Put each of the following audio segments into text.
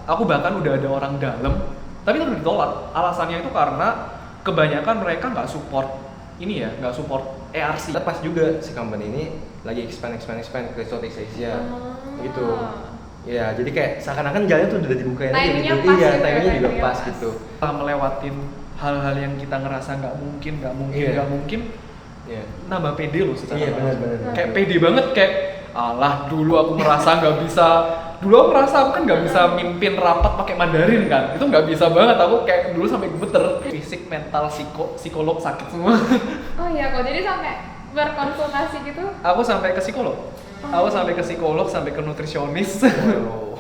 aku bahkan udah ada orang dalam, tapi itu ditolak. Alasannya itu karena kebanyakan mereka nggak support ini ya, nggak support ARC. Pas juga si company ini lagi expand ke Southeast Asia gitu. Ya, jadi kayak seakan-akan jalannya tuh udah dibukain aja gitu. Iya, timingnya juga pas gitu. Kita melewatin hal-hal yang kita ngerasa nggak mungkin, Iya. nambah pede loh secara Iya, langsung. benar. Kayak pede banget, kayak alah dulu aku merasa nggak bisa. Dulu aku merasa aku kan nggak bisa mimpin rapat pakai Mandarin kan, itu nggak bisa banget. Aku kayak dulu sampai gemeter, fisik, mental, psikolog sakit semua. Oh iya kok, jadi sampai berkonsultasi gitu? Aku sampai ke psikolog, sampai ke nutrisionis. Oh.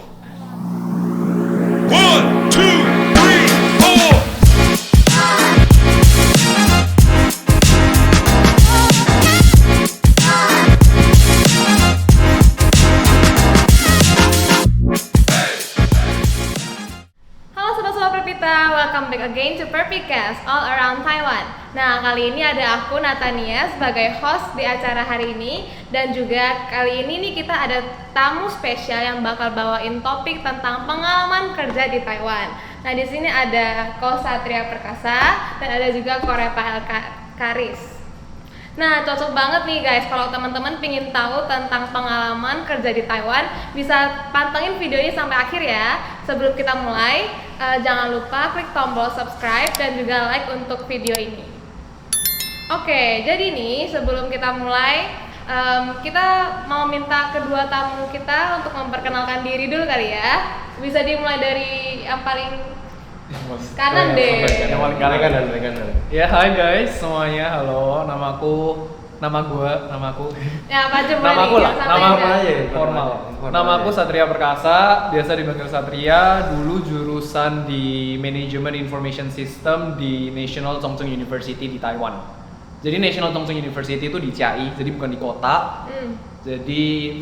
1, 2, 3, 4. Halo sobat-sobat Perpita, welcome back again to Perpicast All Around Taiwan. Nah, kali ini ada aku Natania sebagai host di acara hari ini, dan juga kali ini nih kita ada tamu spesial yang bakal bawain topik tentang pengalaman kerja di Taiwan. Nah, di sini ada Ko Satria Perkasa dan ada juga Ko Repa Karis. Nah, cocok banget nih guys, kalau teman-teman pingin tahu tentang pengalaman kerja di Taiwan, bisa pantengin videonya sampai akhir ya. Sebelum kita mulai, jangan lupa klik tombol subscribe dan juga like untuk video ini. Oke, jadi nih sebelum kita mulai, kita mau minta kedua tamu kita untuk memperkenalkan diri dulu kali ya. Bisa dimulai dari yang paling kanan deh. Yang paling Kanan. Ya, hai guys semuanya, halo, nama aku. Ya, Pak Jemali. Nama aku lah, nama apa apa aja formal. Nama aku Satria Perkasa, biasa dipanggil Satria. Dulu jurusan di Management Information System di National Chongqing University di Taiwan. Jadi National Chongqing University itu di Chiayi, jadi bukan di kota. Jadi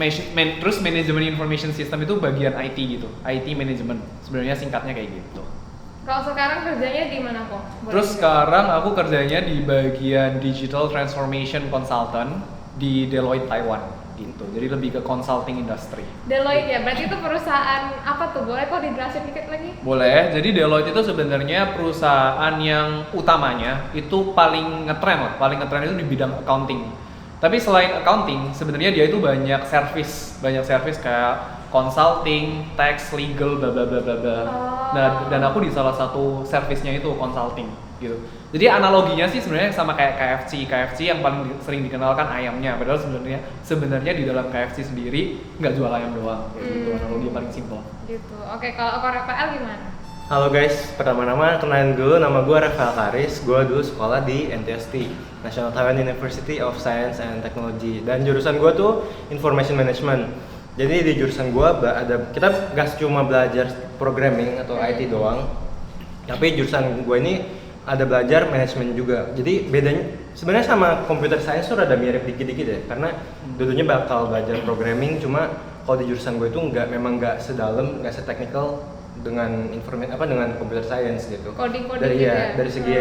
terus Management Information System itu bagian IT gitu, IT Management. Sebenarnya singkatnya kayak gitu. Kalau sekarang kerjanya di mana kok? Terus sekarang aku kerjanya di bagian Digital Transformation Consultant di Deloitte Taiwan gitu. Jadi lebih ke consulting industry. Deloitte ya, berarti itu perusahaan apa tuh? Boleh kok dijelasin dikit lagi? Boleh. Jadi Deloitte itu sebenarnya perusahaan yang utamanya itu paling ngetren itu di bidang accounting. Tapi selain accounting, sebenarnya dia itu banyak service kayak consulting, tax, legal, bla bla bla bla bla. Dan aku di salah satu service-nya itu consulting gitu. Jadi analoginya sih sebenarnya sama kayak KFC yang paling sering dikenalkan ayamnya. Padahal sebenarnya di dalam KFC sendiri nggak jual ayam doang. Gitu, analogi paling simpel. Gitu. Oke, kalau Korek PL gimana? Halo guys, pertama-tama kenalin dulu, nama gue Rafael Karis. Gue dulu sekolah di NTST, National Taiwan University of Science and Technology. Dan jurusan gue tuh Information Management. Jadi di jurusan gue kita gak cuma belajar programming atau IT doang, tapi jurusan gue ini ada belajar manajemen juga. Jadi bedanya sebenarnya sama computer science tuh rada mirip dikit-dikit ya, karena dulunya bakal belajar programming, cuma kalau di jurusan gue itu memang nggak sedalam, nggak seteknikal dengan dengan computer science gitu. Coding dari gitu ya? Dari segi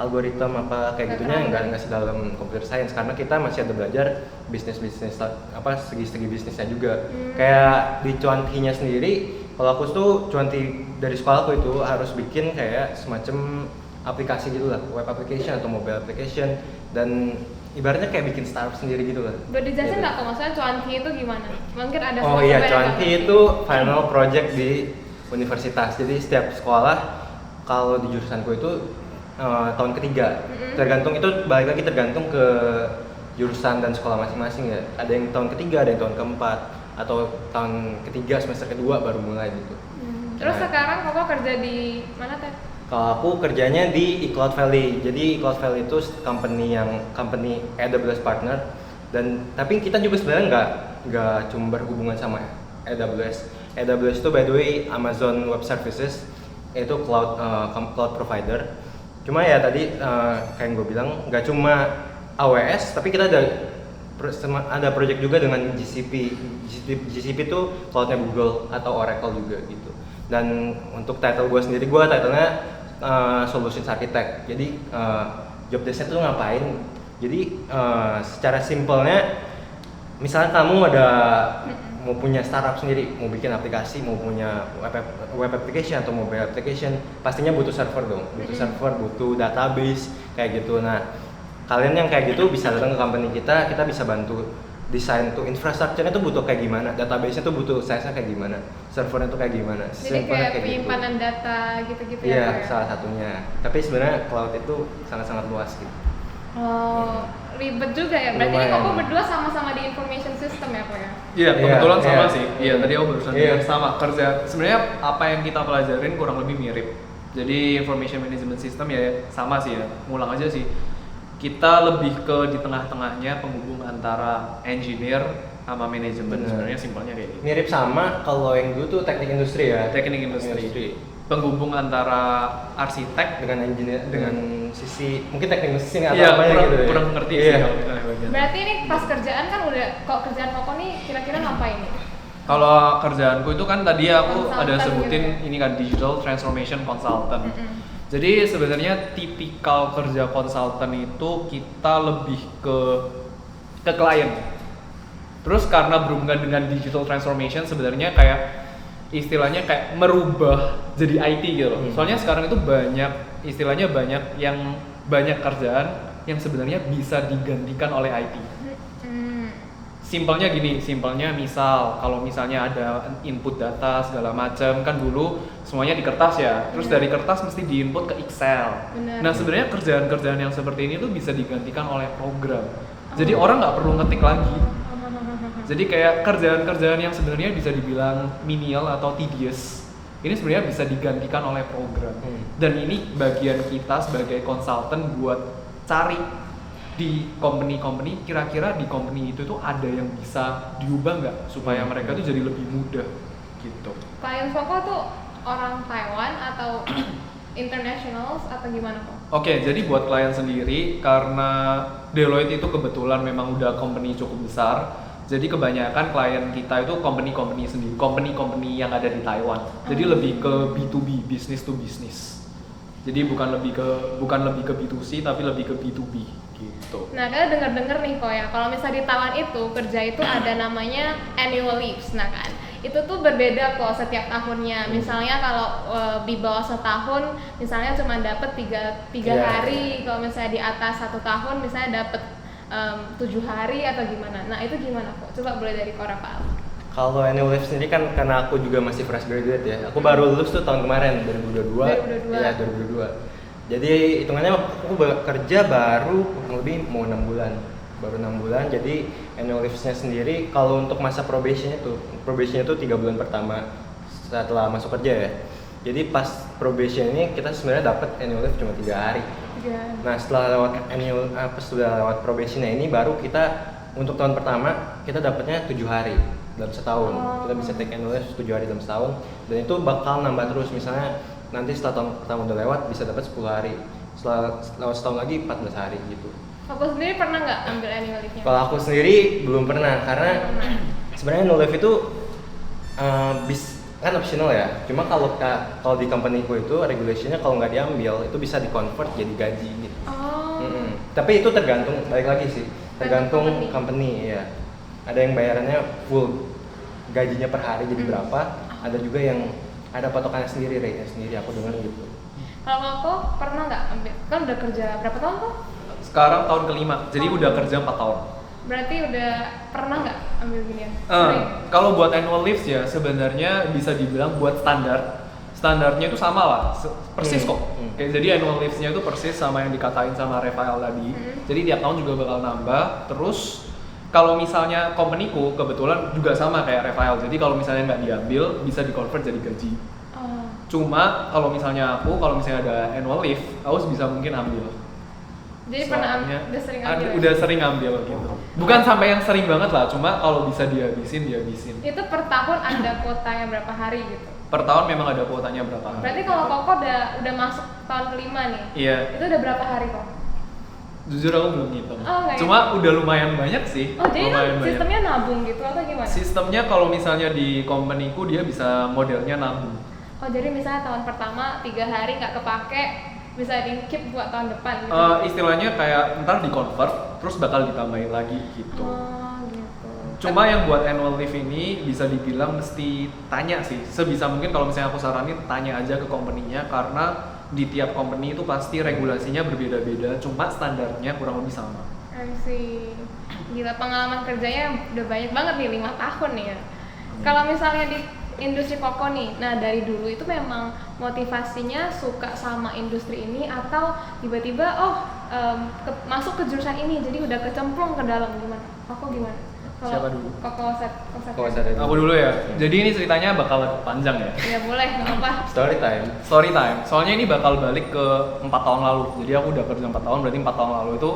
algoritma apa kayak gitunya nggak sedalam computer science, karena kita masih ada belajar bisnis segi bisnisnya juga. Kayak di cuantinya sendiri, kalau aku tuh cuanti dari sekolahku itu harus bikin kayak semacam aplikasi gitulah, web application atau mobile application, dan ibaratnya kayak bikin startup sendiri gitu lah. Udah dijelasin nggak kok, maksudnya cuanki itu gimana? Mungkin ada Oh iya, cuanki itu final project di universitas. Jadi setiap sekolah, kalau di jurusanku itu tahun ketiga. Tergantung ke jurusan dan sekolah masing-masing ya. Ada yang tahun ketiga, ada yang tahun keempat, atau tahun ketiga semester kedua baru mulai gitu. Terus sekarang Koko kerja di mana teh? Kalau aku kerjanya di eCloud Valley. Jadi eCloud Valley itu company AWS partner, tapi kita juga sebenarnya nggak cuma berhubungan sama AWS. AWS itu by the way Amazon Web Services, itu cloud provider. Cuma ya tadi kayak yang gue bilang, nggak cuma AWS, tapi kita ada project juga dengan GCP. GCP itu cloudnya Google atau Oracle juga gitu. Dan untuk title gue sendiri, titlenya Solutions Architect. Jadi job desk-nya tuh ngapain? Jadi secara simpelnya, misalnya kamu ada mau punya startup sendiri, mau bikin aplikasi, mau punya web application atau mobile application, pastinya butuh server dong, butuh server, butuh database kayak gitu. Nah, kalian yang kayak gitu bisa datang ke company kita bisa bantu desain tuh infrastrukturnya tuh butuh kayak gimana, database-nya tuh butuh size-nya kayak gimana, servernya tuh kayak gimana. Jadi kayak penyimpanan gitu. data gitu-gitu Iya, ya? salah satunya. Tapi sebenarnya cloud itu sangat-sangat luas gitu. Oh, ribet juga ya. Berarti ini Lumayan. Koko berdua sama-sama di information system ya, Kok ya? Iya, kebetulan sama Iya. sih. Iya, tadi aku barusan Iya. bilang sama kerja. Sebenarnya apa yang kita pelajarin kurang lebih mirip. Jadi information management system ya sama sih ya. Ngulang aja sih. Kita lebih ke di tengah-tengahnya penghubung antara engineer sama manajemen. Bener. Sebenarnya simpelnya kayak gitu. Mirip sama kalau yang dulu tuh teknik industri ya. Teknik industri. Penghubung antara arsitek Dengan engineer, dengan sisi mungkin teknik mesin atau iya, apa kurang, gitu ya. kurang ngerti Iya. sih kalau misalnya bagian. Berarti ini pas kerjaan kan udah, kok kerjaan Koko nih kira-kira ngapain nih? Kalau kerjaanku itu kan tadi aku Consultant ada sebutin gitu ya? ini kan digital transformation consultant. Jadi sebenarnya tipikal kerja konsultan itu kita lebih ke klien. Terus karena berhubungan dengan digital transformation sebenarnya kayak istilahnya kayak merubah jadi IT gitu loh. Soalnya sekarang itu banyak istilahnya banyak kerjaan yang sebenarnya bisa digantikan oleh IT. Simpelnya gini, simpelnya misal kalau misalnya ada input data segala macam kan dulu semuanya di kertas ya, terus dari kertas mesti diinput ke Excel. Benar. Nah sebenarnya kerjaan-kerjaan yang seperti ini tuh bisa digantikan oleh program. Jadi orang nggak perlu ngetik lagi. Jadi kayak kerjaan-kerjaan yang sebenarnya bisa dibilang menial atau tedious, ini sebenarnya bisa digantikan oleh program. Dan ini bagian kita sebagai konsultan buat cari di company kira-kira di company itu tuh ada yang bisa diubah nggak supaya mereka tuh jadi lebih mudah gitu. Klien Koko tuh orang Taiwan atau internationals atau gimana Kok? Oke, jadi buat klien sendiri karena Deloitte itu kebetulan memang udah company cukup besar. Jadi kebanyakan klien kita itu company sendiri, company yang ada di Taiwan. Jadi lebih ke B2B, business to business. Jadi bukan lebih ke B2C tapi lebih ke B2B gitu. Nah, kalian dengar-dengar nih Kok ya, kalau misalnya di Taiwan itu kerja itu ada namanya annual leaves, nah kan itu tuh berbeda kok setiap tahunnya. Misalnya kalau di bawah setahun, misalnya cuma dapat tiga hari. Kalau misalnya di atas 1 tahun, misalnya dapat 7 hari atau gimana. Nah itu gimana Kok? Coba boleh dari Kora Pak. Kalau annual leave sendiri kan karena aku juga masih fresh graduate ya. Aku baru lulus tuh tahun kemarin 2022. 2022. Iya, 2022. Jadi hitungannya aku bekerja baru kurang lebih mau 6 bulan. Baru 6 bulan. Jadi annual leave-nya sendiri kalau untuk masa probationnya tuh 3 bulan pertama setelah masuk kerja ya. Jadi pas probation ini kita sebenarnya dapat annual leave cuma 3 hari. Nah, setelah lewat probationnya ini baru kita untuk tahun pertama kita dapatnya 7 hari dalam setahun. Kita bisa take annual leave 7 hari dalam setahun dan itu bakal nambah terus. Misalnya nanti setelah tahun pertama udah lewat bisa dapat 10 hari. Setelah lewat setahun lagi 14 hari gitu. Koko sendiri pernah nggak ambil annual leave-nya? Kalau aku sendiri belum pernah karena sebenarnya annual leave itu kan optional ya. Cuma kalau di company-ku itu regulationnya kalau nggak diambil itu bisa di-convert jadi gaji gitu. Tapi itu tergantung, balik lagi sih, tergantung company ya. Ada yang bayarannya full gajinya per hari jadi berapa, ada juga yang ada patokannya sendiri, rate-nya sendiri, aku dengar gitu. Kalau Koko pernah nggak ambil? Kan udah kerja berapa tahun Kok? Sekarang tahun kelima, jadi udah kerja 4 tahun. Berarti udah pernah nggak ambil ginian? Kalau buat annual leaves ya sebenarnya bisa dibilang buat standarnya itu sama lah, persis kok. Jadi annual leaves-nya itu persis sama yang dikatain sama Rafael tadi. Jadi tiap tahun juga bakal nambah. Terus kalau misalnya company-ku kebetulan juga sama kayak Rafael. Jadi kalau misalnya nggak diambil bisa di-convert jadi gaji. Cuma kalau misalnya ada annual leave, aku bisa mungkin ambil. Jadi udah sering ambil? Udah sering ambil gitu. Bukan sampai yang sering banget lah, cuma kalau bisa dihabisin. Itu per tahun ada kuotanya berapa hari gitu? Per tahun memang ada kuotanya berapa hari. Berarti kalau Koko udah masuk tahun kelima nih? Iya. Itu udah berapa hari Kok? Jujur aku belum ngitung. Nggak Cuma udah lumayan banyak sih. Oh jadi lumayan sistemnya nabung gitu atau gimana? Sistemnya kalau misalnya di company-ku dia bisa modelnya nabung. Oh jadi misalnya tahun pertama 3 hari nggak kepake, bisa di-keep buat tahun depan gitu? Istilahnya kayak ntar di-convert, terus bakal ditambahin lagi gitu. Oh gitu. Cuma yang buat annual leave ini bisa dibilang mesti tanya sih. Sebisa mungkin kalau misalnya aku saranin tanya aja ke company-nya, karena di tiap company itu pasti regulasinya berbeda-beda, cuma standarnya kurang lebih sama. I see. Gila, pengalaman kerjanya udah banyak banget nih, 5 tahun nih ya. Kalau misalnya di industri koko nih, nah dari dulu itu memang motivasinya suka sama industri ini atau tiba-tiba masuk ke jurusan ini jadi udah kecemplung ke dalam, gimana? Koko gimana? Kalau Siapa dulu? Koko set. Aku dulu ya. Jadi ini ceritanya bakal panjang ya. Ya boleh, nggak apa. Story time. Story time. Soalnya ini bakal balik ke 4 tahun lalu. Jadi aku udah kerja 4 tahun, berarti 4 tahun lalu itu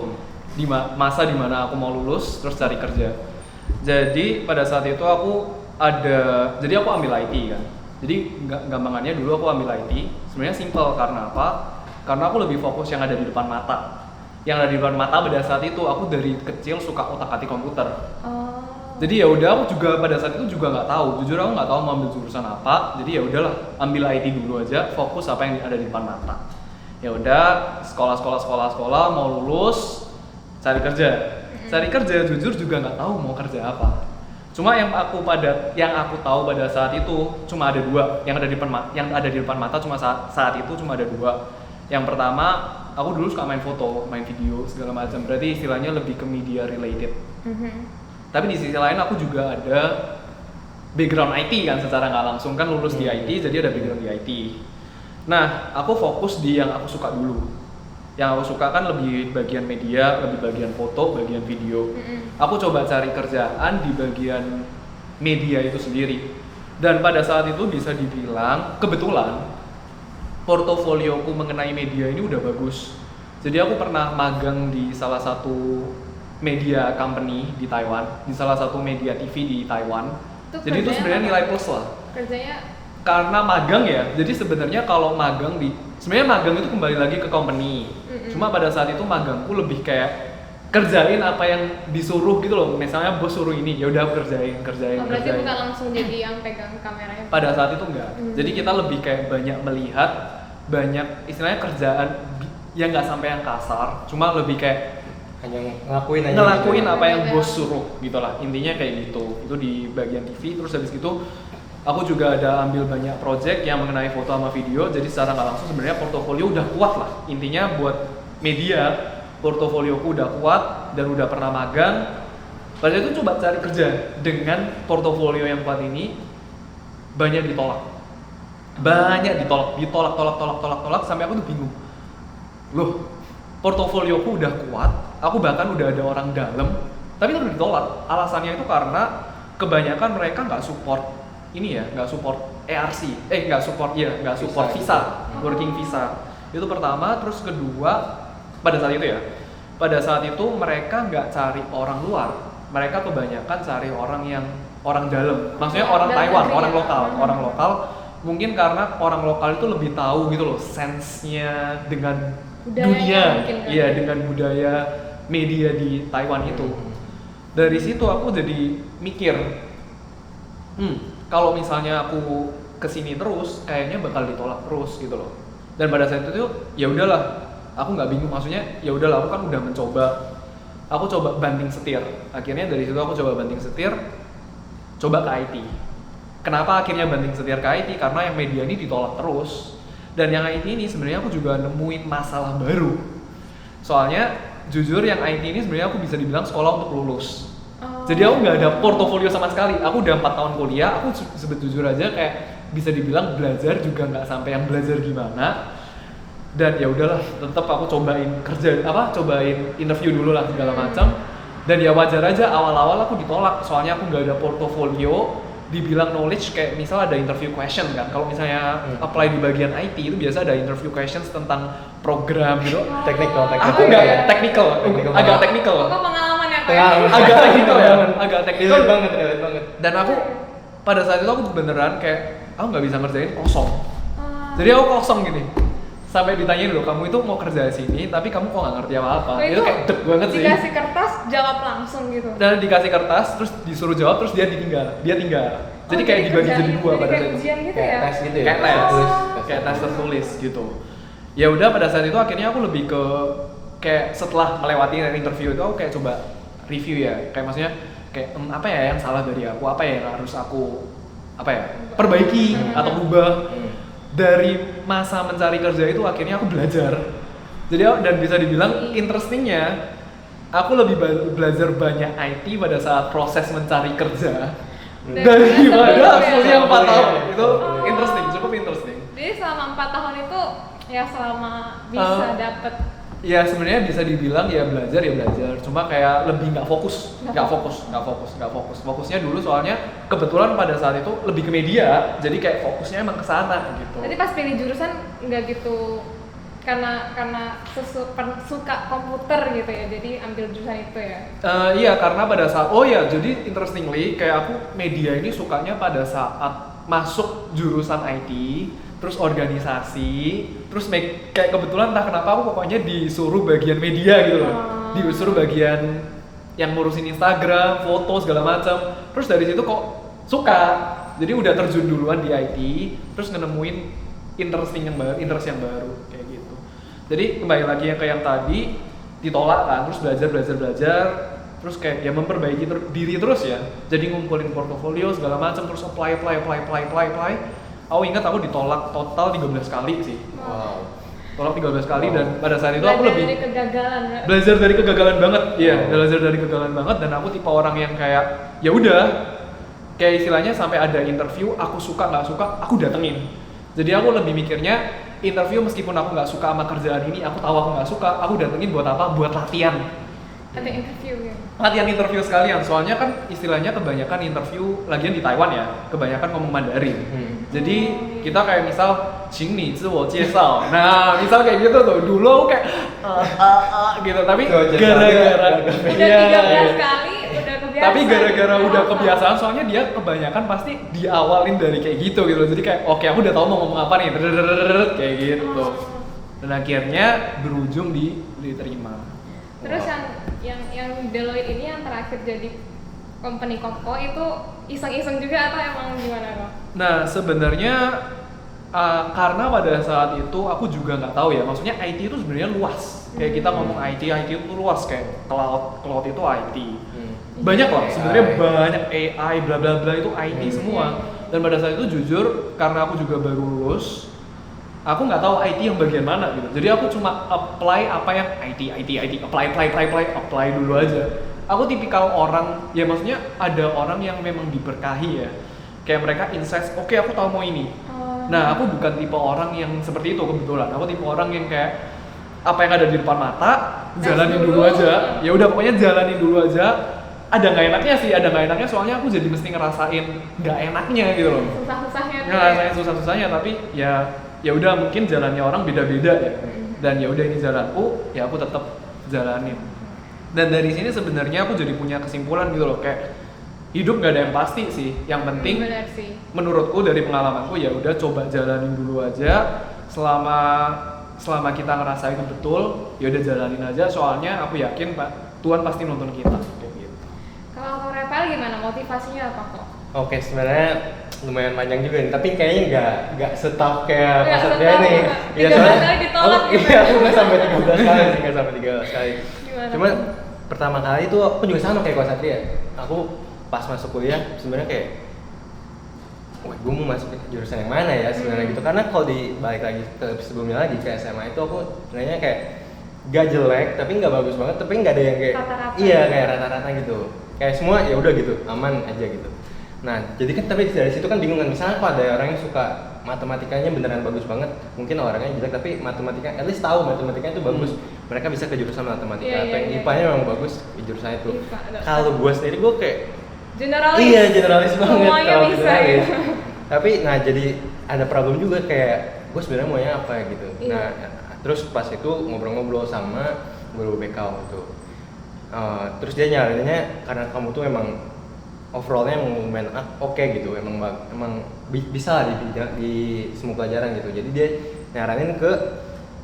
di masa dimana aku mau lulus terus cari kerja. Jadi pada saat itu jadi aku ambil IT kan. Jadi gampangannya dulu aku ambil IT. Sebenarnya simple, karena apa? Karena aku lebih fokus yang ada di depan mata. Yang ada di depan mata pada saat itu aku dari kecil suka otak-atik komputer. Jadi ya udah, aku juga pada saat itu juga nggak tahu. Jujur aku nggak tahu mau ambil jurusan apa. Jadi ya udahlah, ambil IT dulu aja, fokus apa yang ada di depan mata. Ya udah, sekolah mau lulus, cari kerja jujur juga nggak tahu mau kerja apa. Cuma yang aku tahu pada saat itu cuma ada 2 yang ada di depan mata cuma saat itu cuma ada 2. Yang pertama, aku dulu suka main foto, main video segala macam, berarti istilahnya lebih ke media related. Tapi di sisi lain aku juga ada background IT kan, secara nggak langsung kan lulus di IT, jadi ada background di IT. Nah, aku fokus di yang aku suka dulu. Yang aku suka kan lebih bagian media, lebih bagian foto, bagian video. Aku coba cari kerjaan di bagian media itu sendiri. Dan pada saat itu bisa dibilang kebetulan portofolioku mengenai media ini udah bagus. Jadi aku pernah magang di salah satu media company di Taiwan, di salah satu media TV di Taiwan. Jadi itu sebenarnya nilai plus lah. Kerjanya Karena magang ya, jadi sebenarnya kalau sebenarnya magang itu kembali lagi ke company. Cuma pada saat itu magangku lebih kayak kerjain apa yang disuruh gitu loh. Misalnya bos suruh ini, ya udah kerjain. berarti bukan langsung jadi yang pegang kameranya. Pada saat itu enggak. Jadi kita lebih kayak banyak melihat, banyak istilahnya kerjaan yang nggak sampai yang kasar, cuma lebih kayak Hanya ngelakuin apa yang bos suruh gitulah, intinya kayak gitu. Itu di bagian TV. Terus habis gitu aku juga ada ambil banyak project yang mengenai foto sama video, jadi secara nggak langsung sebenarnya portofolio udah kuat lah. Intinya buat media, portofolioku udah kuat dan udah pernah magang. Pada itu coba cari kerja dengan portofolio yang kuat ini, banyak ditolak sampai aku tuh bingung. Loh, portofolioku udah kuat, aku bahkan udah ada orang dalam, tapi itu ditolak. Alasannya itu karena kebanyakan mereka nggak support nggak support visa, working visa. Itu pertama. Terus kedua, pada saat itu mereka nggak cari orang luar, mereka kebanyakan cari orang dalam, maksudnya orang Taiwan, orang lokal. Mungkin karena orang lokal itu lebih tahu gitu loh, sense-nya dengan dunia, iya, dengan budaya media di Taiwan itu. Dari situ aku jadi mikir, kalau misalnya aku kesini terus, kayaknya bakal ditolak terus gitu loh. Dan pada saat itu ya udahlah, aku nggak bingung, maksudnya ya udahlah, aku kan udah mencoba, aku coba banting setir. Akhirnya dari situ aku coba banting setir, coba ke IT. Kenapa akhirnya banting setir ke IT? Karena yang media ini ditolak terus. Dan yang IT ini sebenarnya aku juga nemuin masalah baru. Soalnya jujur yang IT ini sebenarnya aku bisa dibilang sekolah untuk lulus. Jadi aku nggak ada portofolio sama sekali. Aku udah 4 tahun kuliah, aku jujur aja kayak bisa dibilang belajar juga nggak sampai yang belajar gimana. Dan ya udahlah, tetap aku cobain interview dulu lah segala macam. Dan ya wajar aja awal-awal aku ditolak, soalnya aku nggak ada portofolio. Dibilang knowledge kayak misal ada interview question kan, kalau misalnya apply di bagian IT itu biasa ada interview questions tentang program gitu. Technical. Aku nggak technical, agak technical. Kok pengalaman ya Pak? Agak technical ya, agak technical Relate banget. Dan aku pada saat itu aku beneran kayak aku nggak bisa ngerjain, kosong. Jadi aku kosong gini. Sampai ditanyain loh, kamu itu mau kerja di sini, tapi kamu kok nggak ngerti apa-apa. Itu kayak deg banget sih. Dikasih kertas, jawab langsung gitu. Dan dikasih kertas, terus disuruh jawab, terus dia tinggal. Jadi kayak dibagi jadi 2 pada saat itu. Ujian gitu ya? Tes gitu ya? Kayak tes, Tertulis. kayak tes tertulis gitu. Ya udah, pada saat itu akhirnya aku lebih ke kayak setelah melewati interview itu aku kayak coba review ya. Kayak maksudnya kayak apa ya yang salah dari aku, apa ya yang harus aku perbaiki atau ubah. Dari masa mencari kerja itu akhirnya aku belajar. Jadi dan bisa dibilang interestingnya aku lebih belajar banyak IT pada saat proses mencari kerja daripada kuliah 4 tahun. Itu interesting, cukup interesting. Jadi selama 4 tahun itu ya selama bisa dapet. Ya sebenarnya bisa dibilang ya belajar, cuma kayak lebih nggak fokus. Fokusnya dulu soalnya kebetulan pada saat itu lebih ke media, jadi kayak fokusnya emang ke sana gitu. Jadi pas pilih jurusan nggak gitu karena suka komputer gitu ya, jadi ambil jurusan itu ya? Iya, karena pada saat jadi interestingly kayak aku media ini sukanya pada saat masuk jurusan IT, terus organisasi, terus kayak kebetulan entah kenapa aku pokoknya disuruh bagian media gitu loh. Disuruh bagian yang ngurusin Instagram, foto segala macam. Terus dari situ kok suka. Jadi udah terjun duluan di IT, terus nemuin interest yang baru kayak gitu. Jadi kembali lagi yang tadi ditolak kan, terus belajar, terus kayak ya memperbaiki diri terus ya. Jadi ngumpulin portofolio segala macam, terus apply. Aku ingat aku ditolak total 13 kali sih. Wow. Tolak 13 kali dan pada saat itu aku lebih belajar dari kegagalan banget. Iya, belajar dari kegagalan banget dan aku tipe orang yang kayak ya udah kayak istilahnya sampai ada interview aku suka nggak suka aku datengin. Jadi aku lebih mikirnya interview meskipun aku nggak suka sama kerjaan ini, aku tahu aku nggak suka, aku datengin buat apa? Buat latihan. Ada interview ya? Latihan interview sekalian, soalnya kan istilahnya kebanyakan interview lagian di Taiwan ya, kebanyakan ngomong Mandarin. Jadi kita kayak misal, 请你自我介绍. Nah, misal kayak gitu tuh. Dulu aku kayak gitu, tapi gara-gara udah 13 kali udah kebiasaan. Tapi gara-gara udah kebiasaan, soalnya dia kebanyakan pasti diawalin dari kayak gitu loh. Jadi kayak oke, aku udah tahu mau ngomong apa nih, kayak gitu. Dan akhirnya berujung diterima. Terus yang Deloitte ini yang terakhir jadi company Kopko itu iseng-iseng juga atau emang gimana kok? Nah sebenarnya karena pada saat itu aku juga nggak tahu ya, maksudnya IT itu sebenarnya luas. Kayak kita ngomong IT itu luas, kayak cloud itu IT. Banyak lah sebenarnya, banyak AI bla bla bla itu IT semua. Dan pada saat itu jujur karena aku juga baru lulus, aku nggak tahu IT yang bagian mana gitu. Jadi aku cuma apply apa yang IT, apply dulu aja. Aku tipikal orang, ya maksudnya ada orang yang memang diberkahi ya. Kayak mereka insight, oke aku tahu mau ini. Nah aku bukan tipe orang yang seperti itu kebetulan. Aku tipe orang yang kayak apa yang ada di depan mata, jalanin dulu aja. Ya udah pokoknya jalanin dulu aja. Ada nggak enaknya sih, soalnya aku jadi mesti ngerasain nggak enaknya gitu loh. Susah-susahnya. Ngerasain susah-susahnya, tapi ya udah mungkin jalannya orang beda-beda ya. Dan ya udah ini jalanku, ya aku tetap jalanin. Dan dari sini sebenarnya aku jadi punya kesimpulan gitu loh, kayak hidup gak ada yang pasti sih. Yang penting menurutku dari pengalamanku ya udah coba jalanin dulu aja. Selama kita ngerasa itu betul, ya udah jalanin aja. Soalnya aku yakin Pak Tuhan pasti nonton kita kayak gitu. Kalau Repel gimana, motivasinya apa kok? Oke, sebenarnya lumayan panjang juga nih, tapi kayaknya nggak setaf kayak Mas Satria nih. Iya, soalnya ditolak gitu. Iya, aku nggak sampai 13 kali sih, nggak sampai 13 kali. Gimana? Cuman pertama kali itu aku juga sama kayak Mas Satria. Aku pas masuk kuliah sebenarnya kayak, wah gue mau masuk jurusan yang mana ya sebenarnya gitu. Karena kalau dibalik lagi ke sebelumnya lagi ke SMA itu aku sebenarnya kayak gak jelek tapi nggak bagus banget, tapi nggak ada yang kayak rata-rata. Iya kayak rata-rata gitu. Kayak semua ya udah gitu, aman aja gitu. Nah, jadi kan tapi dari situ kan bingung kan, misalnya kalau ada orang yang suka matematikanya beneran bagus banget, mungkin orangnya jelek tapi matematika, at least tahu matematikanya itu bagus, mereka bisa ke jurusan matematika, atau yang IPA-nya memang bagus di jurusan itu. Kalau gue sendiri gue kayak generalis. Iya, generalis banget kalau bisa, generalis. ya. Tapi nah jadi ada problem juga kayak gue sebenarnya maunya apa gitu. Iya. Nah, terus pas itu ngobrol-ngobrol sama guru BK waktu. Terus dia nyaraninnya karena kamu tuh emang overallnya emang lumayan oke gitu, emang bisa lah di semua pelajaran gitu. Jadi dia nyaranin ke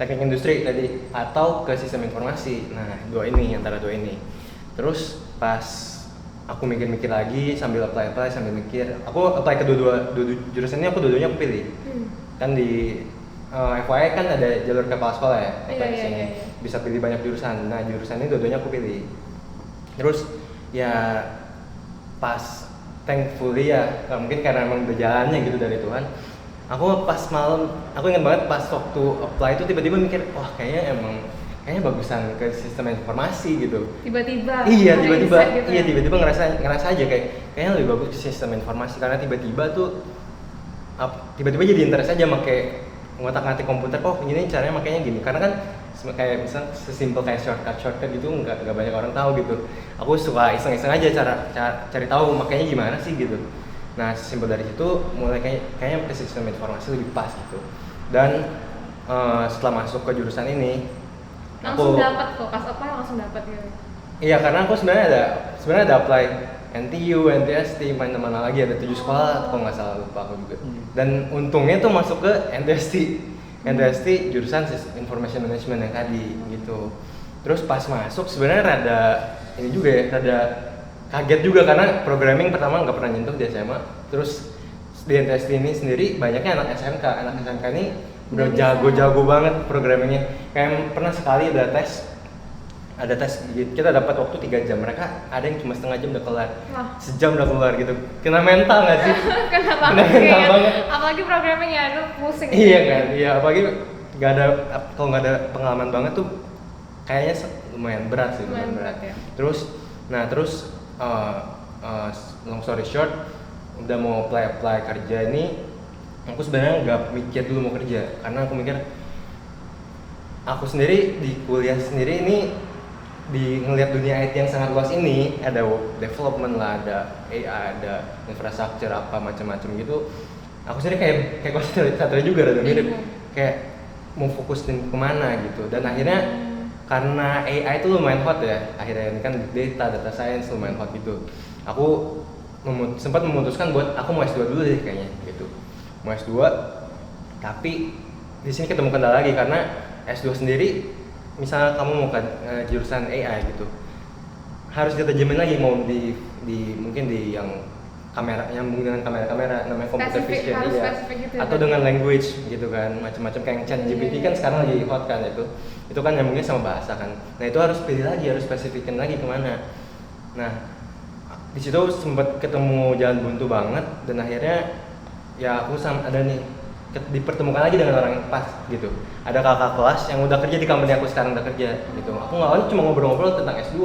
teknik industri tadi atau ke sistem informasi. Nah, antara dua ini. Terus pas aku mikir-mikir lagi sambil apply sambil mikir, aku apply ke dua jurusan ini, dua-duanya aku pilih. Kan di FYI kan ada jalur kepala sekolah ya, apply ke sini. Bisa pilih banyak jurusan. Nah, jurusan ini dua-duanya aku pilih. Terus ya pas thankfully ya, mungkin karena emang udah jalannya gitu dari Tuhan. Aku pas malam, aku ingat banget pas waktu apply itu tiba-tiba mikir, wah kayaknya bagusan ke sistem informasi gitu. Tiba-tiba. Iya ada tiba-tiba, insight gitu iya ya? tiba-tiba ngerasa aja kayaknya lebih bagus ke sistem informasi karena tiba-tiba tuh tiba-tiba jadi interest aja make ngotak-ngatik komputer. Oh ini caranya makanya gini, karena kan kayak misal sesimpel kayak shortcut gitu nggak banyak orang tahu gitu. Aku suka iseng-iseng aja cari tahu makanya gimana sih gitu. Nah simpel dari situ mulai kayaknya ke sistem informasi lebih pas gitu. Dan setelah masuk ke jurusan ini Langsung dapat kok, pas apply langsung dapat gitu. iya karena aku sebenarnya ada apply NTU, NTST, mana lagi ada 7 sekolah kalau nggak salah, lupa aku juga. Dan untungnya tuh masuk ke NTST jurusan Information Management yang tadi gitu. Terus pas masuk sebenarnya rada kaget juga karena programming pertama nggak pernah nyentuh di SMA. Terus di NTST ini sendiri banyaknya anak SMK ini udah jago banget programmingnya. Kayak pernah sekali ada tes kita dapat waktu 3 jam, mereka ada yang cuma setengah jam udah kelar. Wah. Sejam udah kelar gitu. Kena mental nggak sih? Kena Kena mental banget. Apalagi programming ya, itu pusing. Iya kan, iya apalagi kalau nggak ada pengalaman banget tuh kayaknya lumayan berat sih, Lumayan berat, ya. Terus long story short, udah mau apply kerja ini, aku sebenarnya nggak mikir dulu mau kerja karena aku mikir aku sendiri di kuliah sendiri ini di ngelihat dunia IT yang sangat luas ini, ada web development lah, ada AI, ada infrastruktur apa macam-macam gitu. Aku sendiri kayak Satria juga ada mirip, kayak mau fokusin kemana gitu. Dan akhirnya karena AI itu lumayan hot ya, akhirnya ini kan data science lumayan hot gitu. Aku sempat memutuskan buat aku mau S2 dulu deh kayaknya gitu. Mau S2, tapi di sini ketemu kendala lagi karena S2 sendiri misalnya kamu mau jurusan AI gitu, harus ditajamin lagi mau di mungkin di yang kamera, nyambung dengan kamera namanya computer vision gitu, atau dengan language gitu kan, macam-macam kayak ChatGPT kan sekarang lagi hot kan, itu kan nyambungnya sama bahasa kan. Nah itu harus pilih lagi, harus spesifikin lagi kemana. Nah di situ sempat ketemu jalan buntu banget dan akhirnya ya aku ada nih dipertemukan lagi dengan orang yang pas gitu. Ada kakak kelas yang udah kerja di company aku sekarang udah kerja gitu. Aku awalnya cuma ngobrol-ngobrol tentang S2.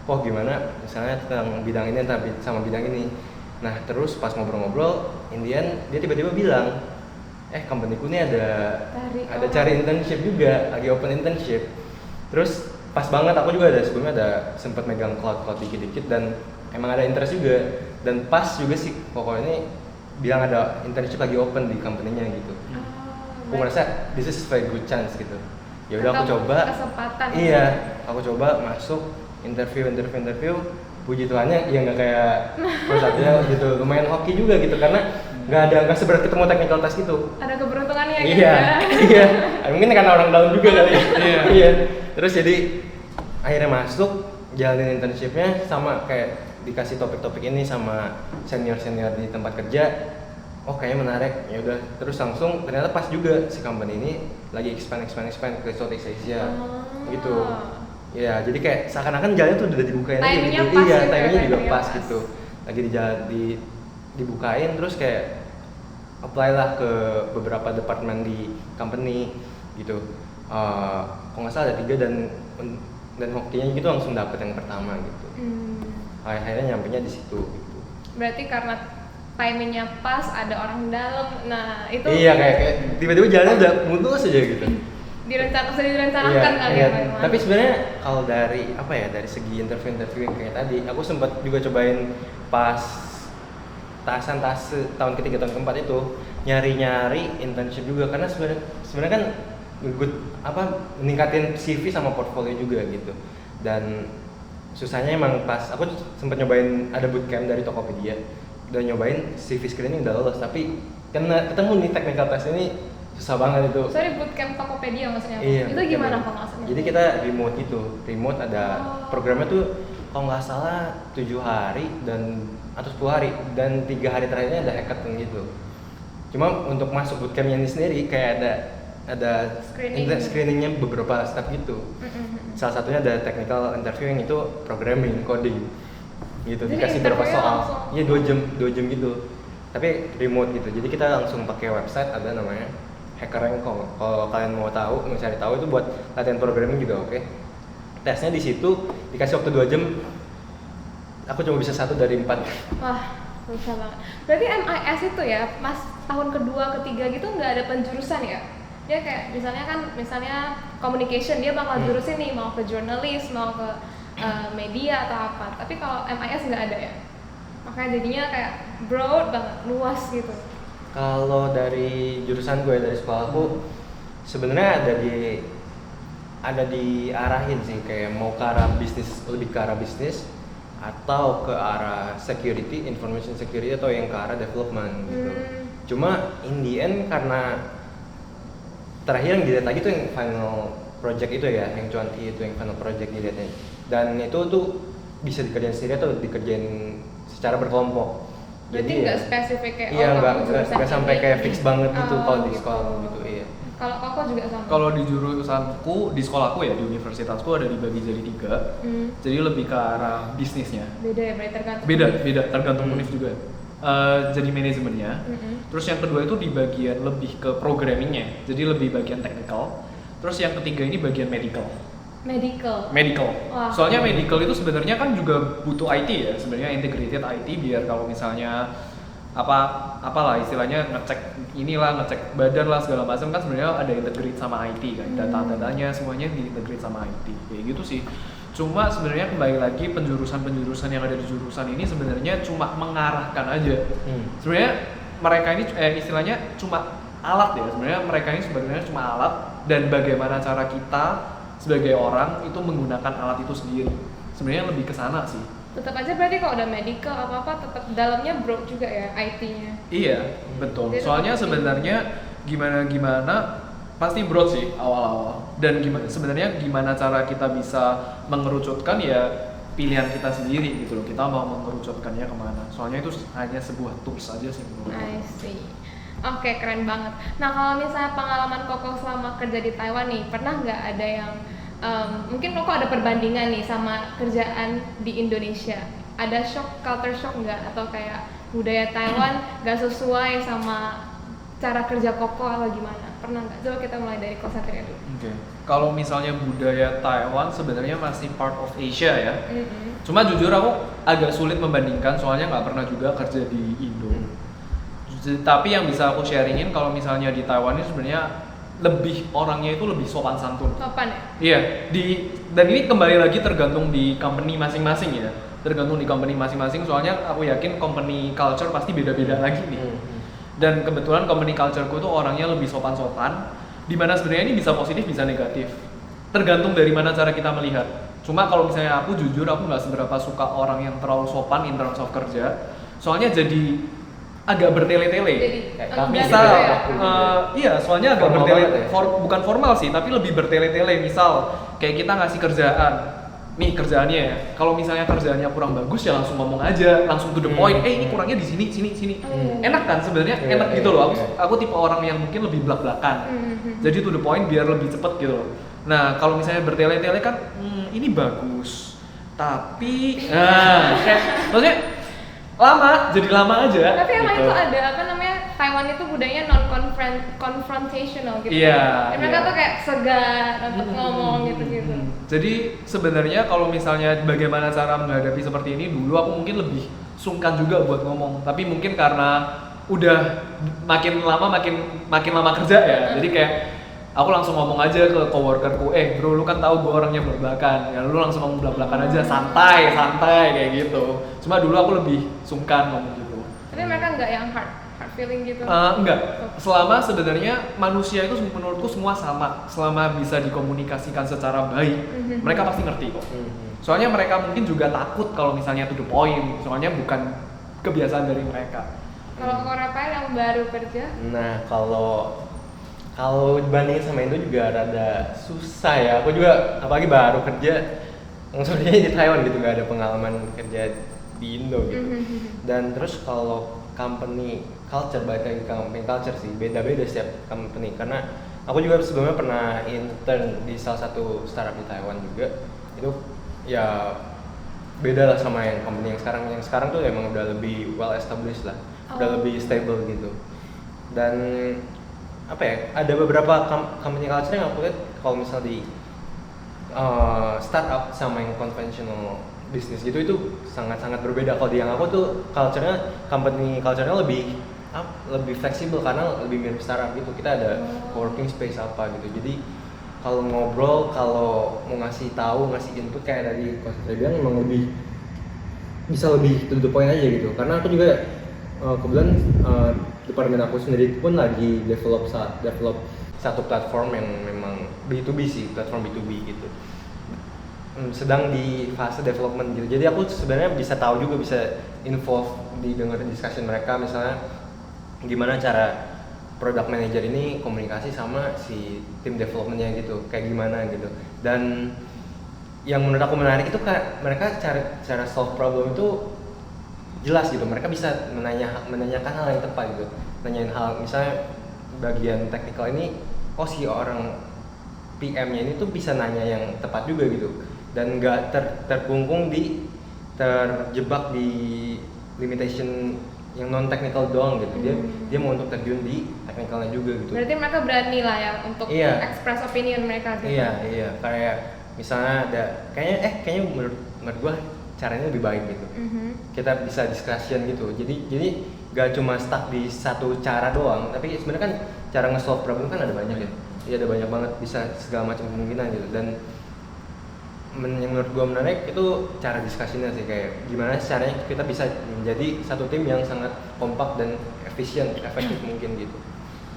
Oh gimana misalnya tentang bidang ini sama bidang ini. Nah terus pas ngobrol-ngobrol, Indian dia tiba-tiba bilang, companyku ini ada cari internship juga, lagi open internship. Terus pas banget aku juga sebelumnya ada sempat megang cloud dikit-dikit dan emang ada interest juga. Dan pas juga sih pokoknya ini bilang ada internship lagi open di company-nya gitu. Aku merasa this is very good chance gitu. Ya udah aku coba. Kesempatan. Iya, aku coba masuk interview. Puji Tuhannya ya nggak kayak prosesnya gitu, lumayan hoki juga gitu karena nggak seberat ketemu technical test gitu. Ada keberuntungannya gitu. Iya. Mungkin karena orang dalam juga kali. Iya. Terus jadi akhirnya masuk, jalanin internshipnya sama kayak dikasih topik-topik ini sama senior di tempat kerja. Oh kayaknya menarik, ya udah terus langsung ternyata pas juga si company ini lagi expand ke Southeast Asia gitu. Ya jadi kayak seakan-akan jalannya tuh udah dibukain aja gitu. Iya, timingnya juga pas gitu. Lagi dibukain terus kayak apply lah ke beberapa departemen di company gitu. Kalau nggak salah ada 3 dan hokinya gitu langsung dapet yang pertama gitu. Akhirnya nyampenya di situ gitu. Berarti karena timingnya pas, ada orang dalam. Nah, itu iya kayak tiba-tiba jalannya udah mulus aja gitu. Sudah direncanakan kali iya. ya. Tapi sebenarnya kalau dari dari segi interview yang kayak tadi, aku sempat juga cobain pas tahun ketiga tahun keempat itu nyari internship juga karena sebenarnya kan meningkatin CV sama portfolio juga gitu. Dan susahnya emang pas aku sempat nyobain ada bootcamp dari Tokopedia, udah nyobain CV screening udah lolos, tapi karena ketemu nih technical test ini susah banget itu. Sorry, bootcamp Tokopedia maksudnya apa? Iya, Itu gimana kok maksudnya? Jadi kita remote ada programnya tuh kalau nggak salah 7 hari atau 10 hari dan 3 hari terakhirnya ada hackathon gitu. Cuma untuk masuk bootcampnya ini sendiri kayak ada screeningnya beberapa step gitu. Salah satunya ada technical interview yang itu programming, coding. gitu, Jadi dikasih berapa interview-nya soal. langsung? Iya 2 jam gitu. Tapi remote gitu. Jadi kita langsung pakai website ada namanya HackerRank. Kalau kalian mau tahu, mau cari tahu itu buat latihan programming juga oke. Tesnya di situ dikasih waktu 2 jam. Aku cuma bisa 1 dari 4. Wah, susah banget. Berarti MIS itu ya, pas tahun kedua, ketiga gitu nggak ada penjurusan ya? Dia kayak misalnya communication dia bakal jurusin nih mau ke jurnalis, mau ke media atau apa. Tapi kalau MIS nggak ada ya. Makanya jadinya kayak broad banget, luas gitu. Kalau dari jurusan gue dari sekolahku sebenarnya ada diarahin sih kayak mau ke arah bisnis, lebih ke arah bisnis atau ke arah security, information security atau yang ke arah development gitu. Cuma in the end karena terakhir yang dilihat lagi tuh yang final project itu ya, yang cuanti itu yang final project dilihatnya. Dan itu tuh bisa dikerjain sendiri atau dikerjain secara berkelompok. Berarti nggak spesifik kayak iya, kamu jurusan nggak sampai ini. kayak fix banget gitu kalau di gitu. sekolah gitu iya. Kalau Koko juga sama. Kalau di jurusanku, di sekolahku ya, di universitasku ada dibagi jadi 3. Jadi lebih ke arah bisnisnya. Beda ya, berarti tergantung. Beda tergantung univ juga. Jadi manajemennya. Terus yang kedua itu di bagian lebih ke programmingnya, jadi lebih bagian technical. Terus yang ketiga ini bagian medical. Medical. Wah. Soalnya medical itu sebenarnya kan juga butuh IT ya, sebenarnya integrated IT biar kalau misalnya apalah istilahnya ngecek badan lah segala macam kan sebenarnya ada integrate sama IT kan, data-datanya semuanya diintegrate sama IT kayak gitu sih. Cuma sebenarnya kembali lagi penjurusan yang ada di jurusan ini sebenarnya cuma mengarahkan aja. Sebenarnya mereka ini istilahnya cuma alat ya, sebenarnya mereka ini sebenarnya cuma alat dan bagaimana cara kita sebagai orang itu menggunakan alat itu sendiri. Sebenarnya lebih ke sana sih. Tetap aja berarti kalau udah medical apa-apa tetap dalamnya broad juga ya IT-nya. Iya, betul. Jadi Soalnya tetap sebenarnya gimana pasti broad sih awal-awal. Dan sebenarnya gimana cara kita bisa mengerucutkan ya pilihan kita sendiri gitu loh. Kita mau mengerucutkannya kemana. Soalnya itu hanya sebuah tools aja sih menurut aku. I see. Oke, keren banget. Nah, kalau misalnya pengalaman Koko selama kerja di Taiwan nih, pernah nggak ada yang mungkin Koko ada perbandingan nih sama kerjaan di Indonesia? Ada culture shock nggak? Atau kayak budaya Taiwan nggak sesuai sama cara kerja Koko atau gimana? Pernah nggak? Coba kita mulai dari Kosatria dulu. Oke. Kalau misalnya budaya Taiwan sebenarnya masih part of Asia ya. Cuma jujur aku agak sulit membandingkan soalnya nggak pernah juga kerja di Indo. Tapi yang bisa aku sharingin kalau misalnya di Taiwan ini sebenarnya orangnya itu lebih sopan santun. Sopan ya? Iya, dan ini kembali lagi tergantung di company masing-masing ya. Tergantung di company masing-masing soalnya aku yakin company culture pasti beda-beda lagi nih. Dan kebetulan company cultureku itu orangnya lebih sopan-sopan, di mana sebenarnya ini bisa positif bisa negatif. Tergantung dari mana cara kita melihat. Cuma kalau misalnya aku jujur aku nggak seberapa suka orang yang terlalu sopan in terms of kerja. Soalnya jadi agak bertele-tele. Jadi Misal, iya, soalnya agak Formal bertele, banget ya? bukan formal sih, tapi lebih bertele-tele. Misal, kayak kita ngasih kerjaan, nih kerjaannya ya. Kalau misalnya kerjaannya kurang bagus ya langsung ngomong aja, langsung to the point. Ini kurangnya di sini. Enak kan sebenarnya, enak gitu loh. Aku tipe orang yang mungkin lebih belak-belakan. Jadi to the point biar lebih cepet gitu loh. Nah, kalau misalnya bertele-tele kan, ini bagus, tapi, kayak, maksudnya jadi lama aja. Tapi emang gitu. itu ada apa namanya Taiwan itu budayanya non confrontational gitu. Iya. Mereka tuh kayak segan untuk ngomong gitu-gitu. Jadi sebenarnya kalau misalnya bagaimana cara menghadapi seperti ini dulu aku mungkin lebih sungkan juga buat ngomong. Tapi mungkin karena udah makin lama kerja ya. Jadi kayak aku langsung ngomong aja ke coworkerku, bro lu kan tahu gue orangnya belak-belakan, ya lu langsung ngomong belak-belakan aja, santai kayak gitu. Cuma dulu aku lebih sungkan ngomong gitu. Tapi mereka nggak yang hard feeling gitu? Enggak, selama sebenarnya manusia itu menurutku semua sama, selama bisa dikomunikasikan secara baik, mereka pasti ngerti kok. Soalnya mereka mungkin juga takut kalau misalnya to the point, soalnya bukan kebiasaan dari mereka. Kalau Rafael yang baru kerja? Nah, kalau dibandingin sama Indo juga rada susah ya. Aku juga apalagi baru kerja maksudnya di Taiwan gitu, nggak ada pengalaman kerja di Indo gitu. Dan terus kalau company culture, balik lagi ke company culture sih, beda-beda setiap company. Karena aku juga sebelumnya pernah intern di salah satu startup di Taiwan juga. Itu ya beda lah sama yang company yang sekarang tuh emang udah lebih well established lah, udah lebih stable gitu. Dan apa ya, ada beberapa company culture yang aku lihat kalau misal di startup sama yang conventional bisnis gitu itu sangat-sangat berbeda. Kalau di yang aku tuh company culture-nya lebih fleksibel karena lebih mirip startup gitu. Kita ada working space apa gitu. Jadi kalau ngobrol, kalau mau ngasih tahu, ngasih input kayak tadi Coach saya bilang emang bisa lebih to the point aja gitu. Karena aku juga kebetulan departemen aku sendiri pun lagi develop satu platform yang memang B2B sih, platform B2B gitu. Sedang di fase development gitu. Jadi aku sebenarnya bisa tahu juga, bisa involve di dengerin discussion mereka, misalnya gimana cara product manager ini komunikasi sama si tim developmentnya gitu, kayak gimana gitu. Dan yang menurut aku menarik itu kayak mereka cara solve problem itu jelas gitu. Mereka bisa menanyakan hal yang tepat gitu. Nanyain hal misalnya bagian teknikal ini, si orang PM-nya ini tuh bisa nanya yang tepat juga gitu. Dan nggak terkungkung terjebak di limitation yang non technical doang gitu. Dia mau untuk terjun di technicalnya juga gitu. Berarti mereka berani lah ya untuk express opinion mereka gitu. Iya, kayak misalnya ada kayaknya menurut gua caranya lebih baik gitu. Kita bisa discussion gitu. Jadi gak cuma stuck di satu cara doang, tapi sebenarnya kan cara nge-solve problem kan ada banyak ya. Iya, ada banyak banget, bisa segala macam kemungkinan gitu. Dan yang menurut gue menarik itu cara diskusinya sih, kayak gimana caranya kita bisa menjadi satu tim yang sangat kompak dan efektif mungkin gitu.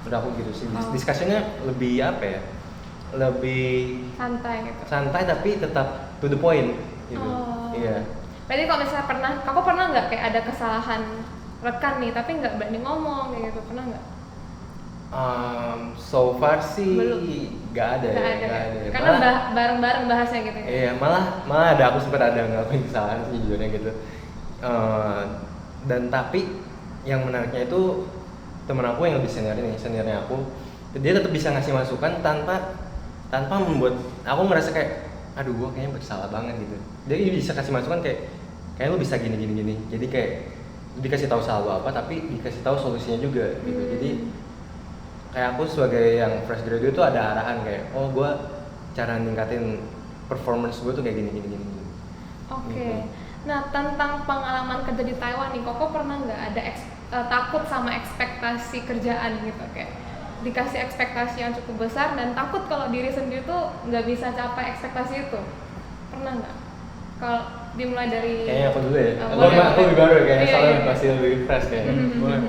Udah aku gitu sih. Diskusinya lebih apa ya? Lebih santai tapi tetap to the point gitu. Iya. Berarti kalau misalnya kamu pernah nggak kayak ada kesalahan rekan nih tapi nggak berani ngomong kayak gitu, pernah nggak? So far sih nggak ada. Karena bareng-bareng bahasnya gitu ya? Iya, malah aku sempat ada ngelakuin kesalahan sih jujurnya gitu. Dan tapi yang menariknya itu temen aku yang lebih seniornya aku, dia tetap bisa ngasih masukan tanpa membuat aku ngerasa kayak aduh gua kayaknya bersalah banget gitu. Dia bisa kasih masukan kayak lu bisa gini. Jadi kayak dikasih tahu salah lu apa tapi dikasih tahu solusinya juga gitu. Jadi kayak aku sebagai yang fresh graduate itu ada arahan kayak gue cara ningkatin performance gue tuh kayak gini. Oke. Nah, tentang pengalaman kerja di Taiwan nih, Koko pernah nggak ada takut sama ekspektasi kerjaan gitu, kayak dikasih ekspektasi yang cukup besar dan takut kalau diri sendiri tuh nggak bisa capai ekspektasi itu, pernah nggak? Kalau dimulai dari kayaknya aku dulu ya. Aku lebih baru kayaknya, soalnya iya. masih lebih fresh kayaknya. Boleh.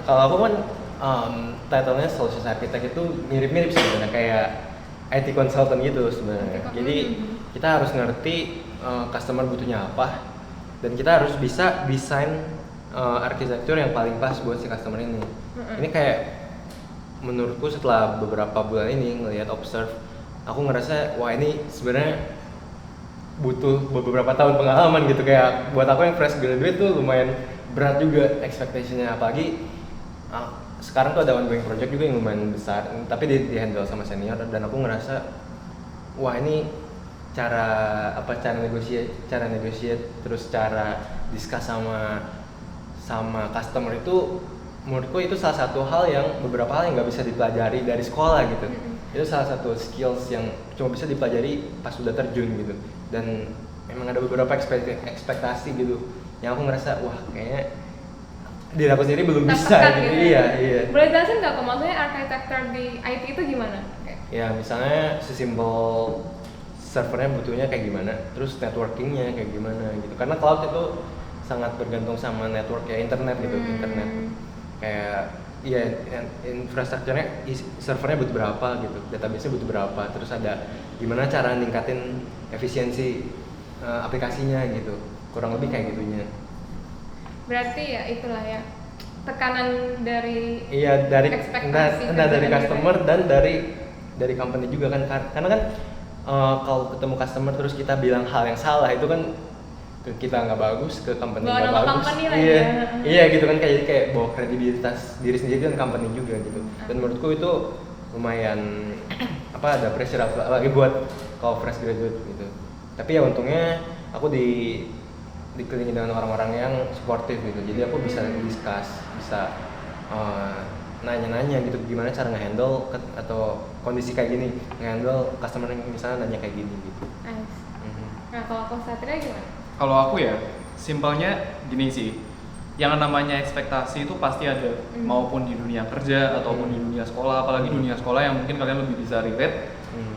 Kalau aku kan title-nya Solutions Architect itu mirip-mirip sebenarnya kayak IT consultant gitu sebenarnya. Jadi kita harus ngerti customer butuhnya apa dan kita harus bisa desain arsitektur yang paling pas buat si customer ini. Ini kayak menurutku setelah beberapa bulan ini ngelihat observe, aku ngerasa wah ini sebenarnya butuh beberapa tahun pengalaman gitu. Kayak buat aku yang fresh graduate tuh lumayan berat juga expectation-nya, apalagi sekarang tuh ada ongoing project juga yang lumayan besar, tapi di handle sama senior dan aku ngerasa wah ini cara negotiate terus cara discuss sama customer itu menurutku itu salah satu hal yang beberapa hal yang nggak bisa dipelajari dari sekolah gitu. Itu salah satu skills yang cuma bisa dipelajari pas sudah terjun gitu. Dan memang ada beberapa ekspektasi gitu yang aku ngerasa wah kayaknya diri aku sendiri belum bisa gitu. Iya. Boleh jelasin nggak kok maksudnya arsitektur di IT itu gimana? Ya misalnya sesimpel servernya butuhnya kayak gimana, terus networkingnya kayak gimana gitu. Karena cloud itu sangat bergantung sama network ya, internet gitu. Internet kayak infrastrukturnya, servernya butuh berapa gitu, database-nya butuh berapa, terus ada gimana cara ningkatin efisiensi aplikasinya gitu, kurang lebih kayak gitunya. Berarti ya itulah ya tekanan dari ekspektasi dari customer gitu. Dan dari company juga kan, karena kan kalau ketemu customer terus kita bilang hal yang salah itu kan ke kita nggak bagus, ke company nggak bagus. Iya gitu kan, kayak bawa kredibilitas diri sendiri dan company juga gitu. Dan menurutku itu lumayan ada pressure lagi buat kalau fresh graduate gitu. Tapi ya untungnya aku dikelilingi dengan orang-orang yang suportif gitu. Jadi aku bisa discuss, bisa nanya-nanya gitu gimana cara nge-handle atau kondisi kayak gini, nge-handle customer yang misalnya nanya kayak gini gitu. Nice. Nah kalau Ko Satria gimana? Kalau aku ya, simpelnya gini sih. Yang namanya ekspektasi itu pasti ada, maupun di dunia kerja ataupun di dunia sekolah, apalagi dunia sekolah yang mungkin kalian lebih bisa relate.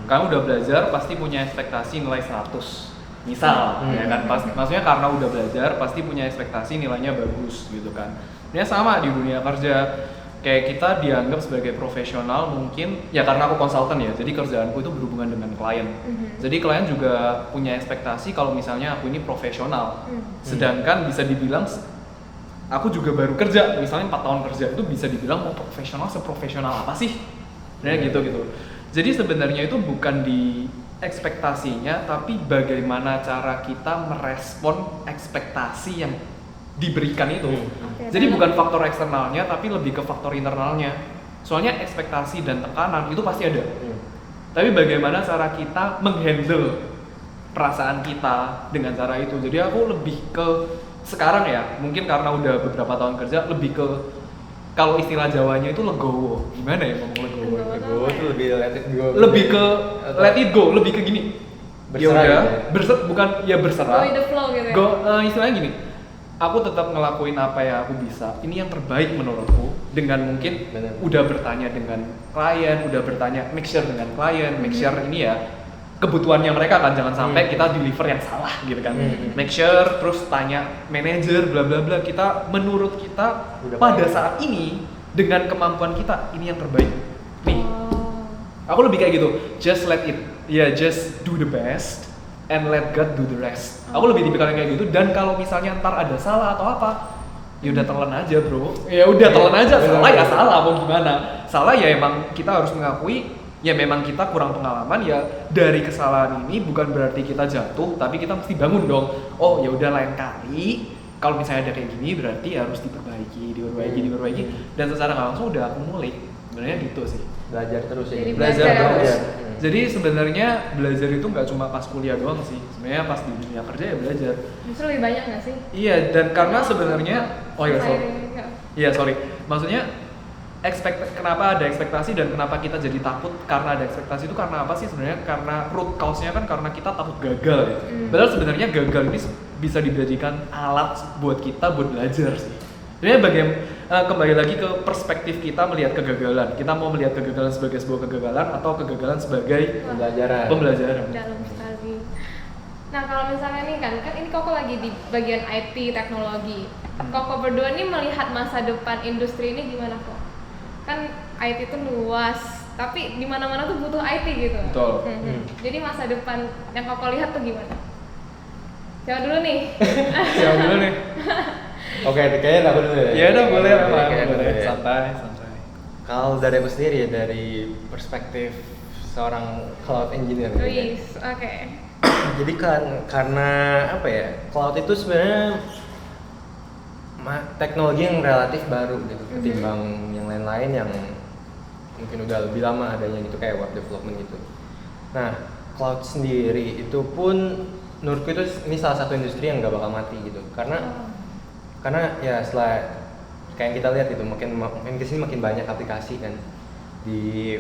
Kamu udah belajar pasti punya ekspektasi nilai 100. Misal, ya kan, maksudnya karena udah belajar pasti punya ekspektasi nilainya bagus gitu kan. Ini sama di dunia kerja. Kayak kita dianggap sebagai profesional mungkin ya karena aku konsultan ya, jadi kerjaanku itu berhubungan dengan klien. Jadi klien juga punya ekspektasi kalau misalnya aku ini profesional. Sedangkan bisa dibilang aku juga baru kerja, misalnya 4 tahun kerja itu bisa dibilang mau profesional seprofesional apa sih? Nah gitu. Jadi sebenarnya itu bukan di ekspektasinya, tapi bagaimana cara kita merespon ekspektasi yang diberikan itu. Jadi bukan faktor eksternalnya tapi lebih ke faktor internalnya. Soalnya ekspektasi dan tekanan itu pasti ada. Tapi bagaimana cara kita menghandle perasaan kita dengan cara itu. Jadi aku lebih ke sekarang ya, mungkin karena udah beberapa tahun kerja lebih ke kalau istilah Jawanya itu legowo. Gimana ya ngomong legowo? Legowo tuh lebih let it go. Lebih ke let it go, lebih ke gini. Berserah Ya gitu ya? bukan ya berserah. Go with the flow gitu ya? Istilahnya gini. Aku tetap ngelakuin apa yang aku bisa. Ini yang terbaik menurutku. Dengan mungkin udah bertanya dengan klien, udah bertanya make sure dengan klien, make sure ini ya kebutuhannya mereka kan, jangan sampai kita deliver yang salah gitu kan. Make sure terus tanya manajer bla bla bla, kita menurut kita udah pada saat ini dengan kemampuan kita ini yang terbaik. Nih. Aku lebih kayak gitu. Just let it. Just do the best and let God do the rest. Aku lebih tipikal yang kayak gitu. Dan kalau misalnya ntar ada salah atau apa, ya udah telan aja bro. Ya udah telan aja. Salah ya salah, mau gimana? Salah ya emang kita harus mengakui. Ya memang kita kurang pengalaman, ya dari kesalahan ini bukan berarti kita jatuh, tapi kita mesti bangun dong. Oh ya udah lain kali kalau misalnya ada kayak gini berarti harus diperbaiki. Dan secara nggak langsung udah aku mulai. Sebenarnya gitu sih. Belajar terus ya. Jadi Belajar belajar terus. terus. Jadi sebenarnya belajar itu nggak cuma pas kuliah doang sih. Sebenarnya pas di dunia kerja ya belajar. Justru lebih banyak nggak sih? Iya, dan karena sebenarnya Iya. sorry. Maksudnya kenapa ada ekspektasi dan kenapa kita jadi takut karena ada ekspektasi itu karena apa sih sebenarnya? Karena root cause-nya kan karena kita takut gagal ya. Padahal sebenarnya gagal ini bisa dijadikan alat buat kita buat belajar sih. Sebenarnya kembali lagi ke perspektif kita melihat kegagalan. Kita mau melihat kegagalan sebagai sebuah kegagalan atau kegagalan sebagai pembelajaran. Dalam sekali. Nah kalau misalnya nih kan ini Koko lagi di bagian IT teknologi. Koko berdua nih melihat masa depan industri ini gimana kok? Kan IT itu luas, tapi di mana-mana tuh butuh IT gitu. Betul. Jadi masa depan yang Koko lihat tuh gimana? Siapa dulu nih? Siapa dulu nih? Oke, kayaknya aku dulu ya. Ya udah boleh. Boleh. Santai. Kalau dari aku sendiri ya, dari perspektif seorang cloud engineer. Luis, oke. Jadi kan karena apa ya, cloud itu sebenarnya teknologi yang relatif baru gitu ketimbang yang lain-lain yang mungkin udah lebih lama adanya gitu, kayak web development gitu. Nah, cloud sendiri itu pun menurutku itu ini salah satu industri yang nggak bakal mati gitu, karena ya setelah kayak kita lihat gitu makin kesini makin banyak aplikasi kan di